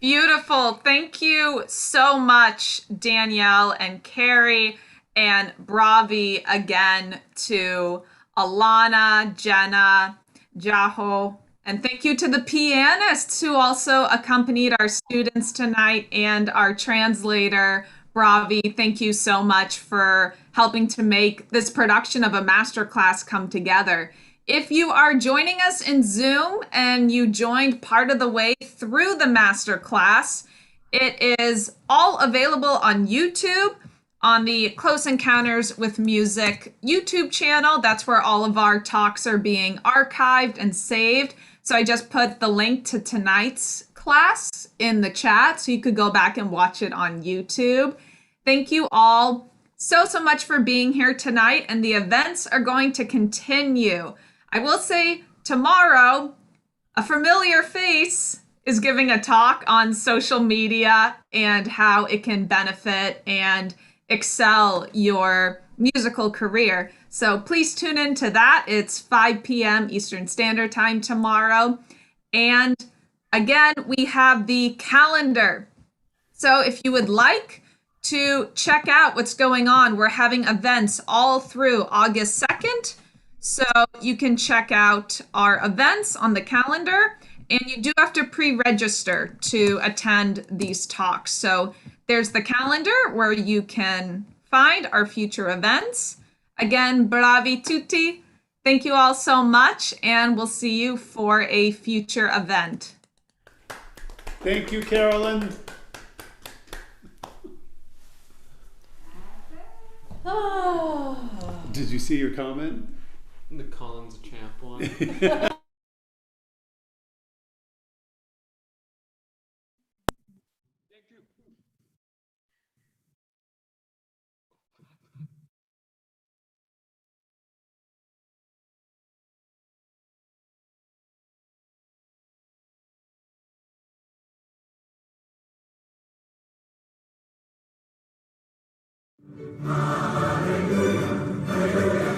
Beautiful. Thank you so much, Danielle and Kerry, and bravi again to Alana, Jenna, Jeaho, and thank you to the pianists who also accompanied our students tonight, and our translator, Bravi. Thank you so much for helping to make this production of a masterclass come together. If you are joining us in Zoom and you joined part of the way through the masterclass, it is all available on YouTube, on the Close Encounters with Music YouTube channel. That's where all of our talks are being archived and saved. So I just put the link to tonight's class in the chat so you could go back and watch it on YouTube. Thank you all so much for being here tonight, and the events are going to continue. I will say tomorrow, a familiar face is giving a talk on social media and how it can benefit and excel your musical career. So please tune into that. It's 5 p.m. Eastern Standard Time tomorrow. And again, we have the calendar. So if you would like to check out what's going on, we're having events all through August 2nd. So you can check out our events on the calendar, and you do have to pre-register to attend these talks. So there's the calendar where you can find our future events. Again, bravi tutti. Thank you all so much, and we'll see you for a future event. Thank you, Carolyn. Oh. Did you see your comment? The Colin's a champ one. Hallelujah, hallelujah.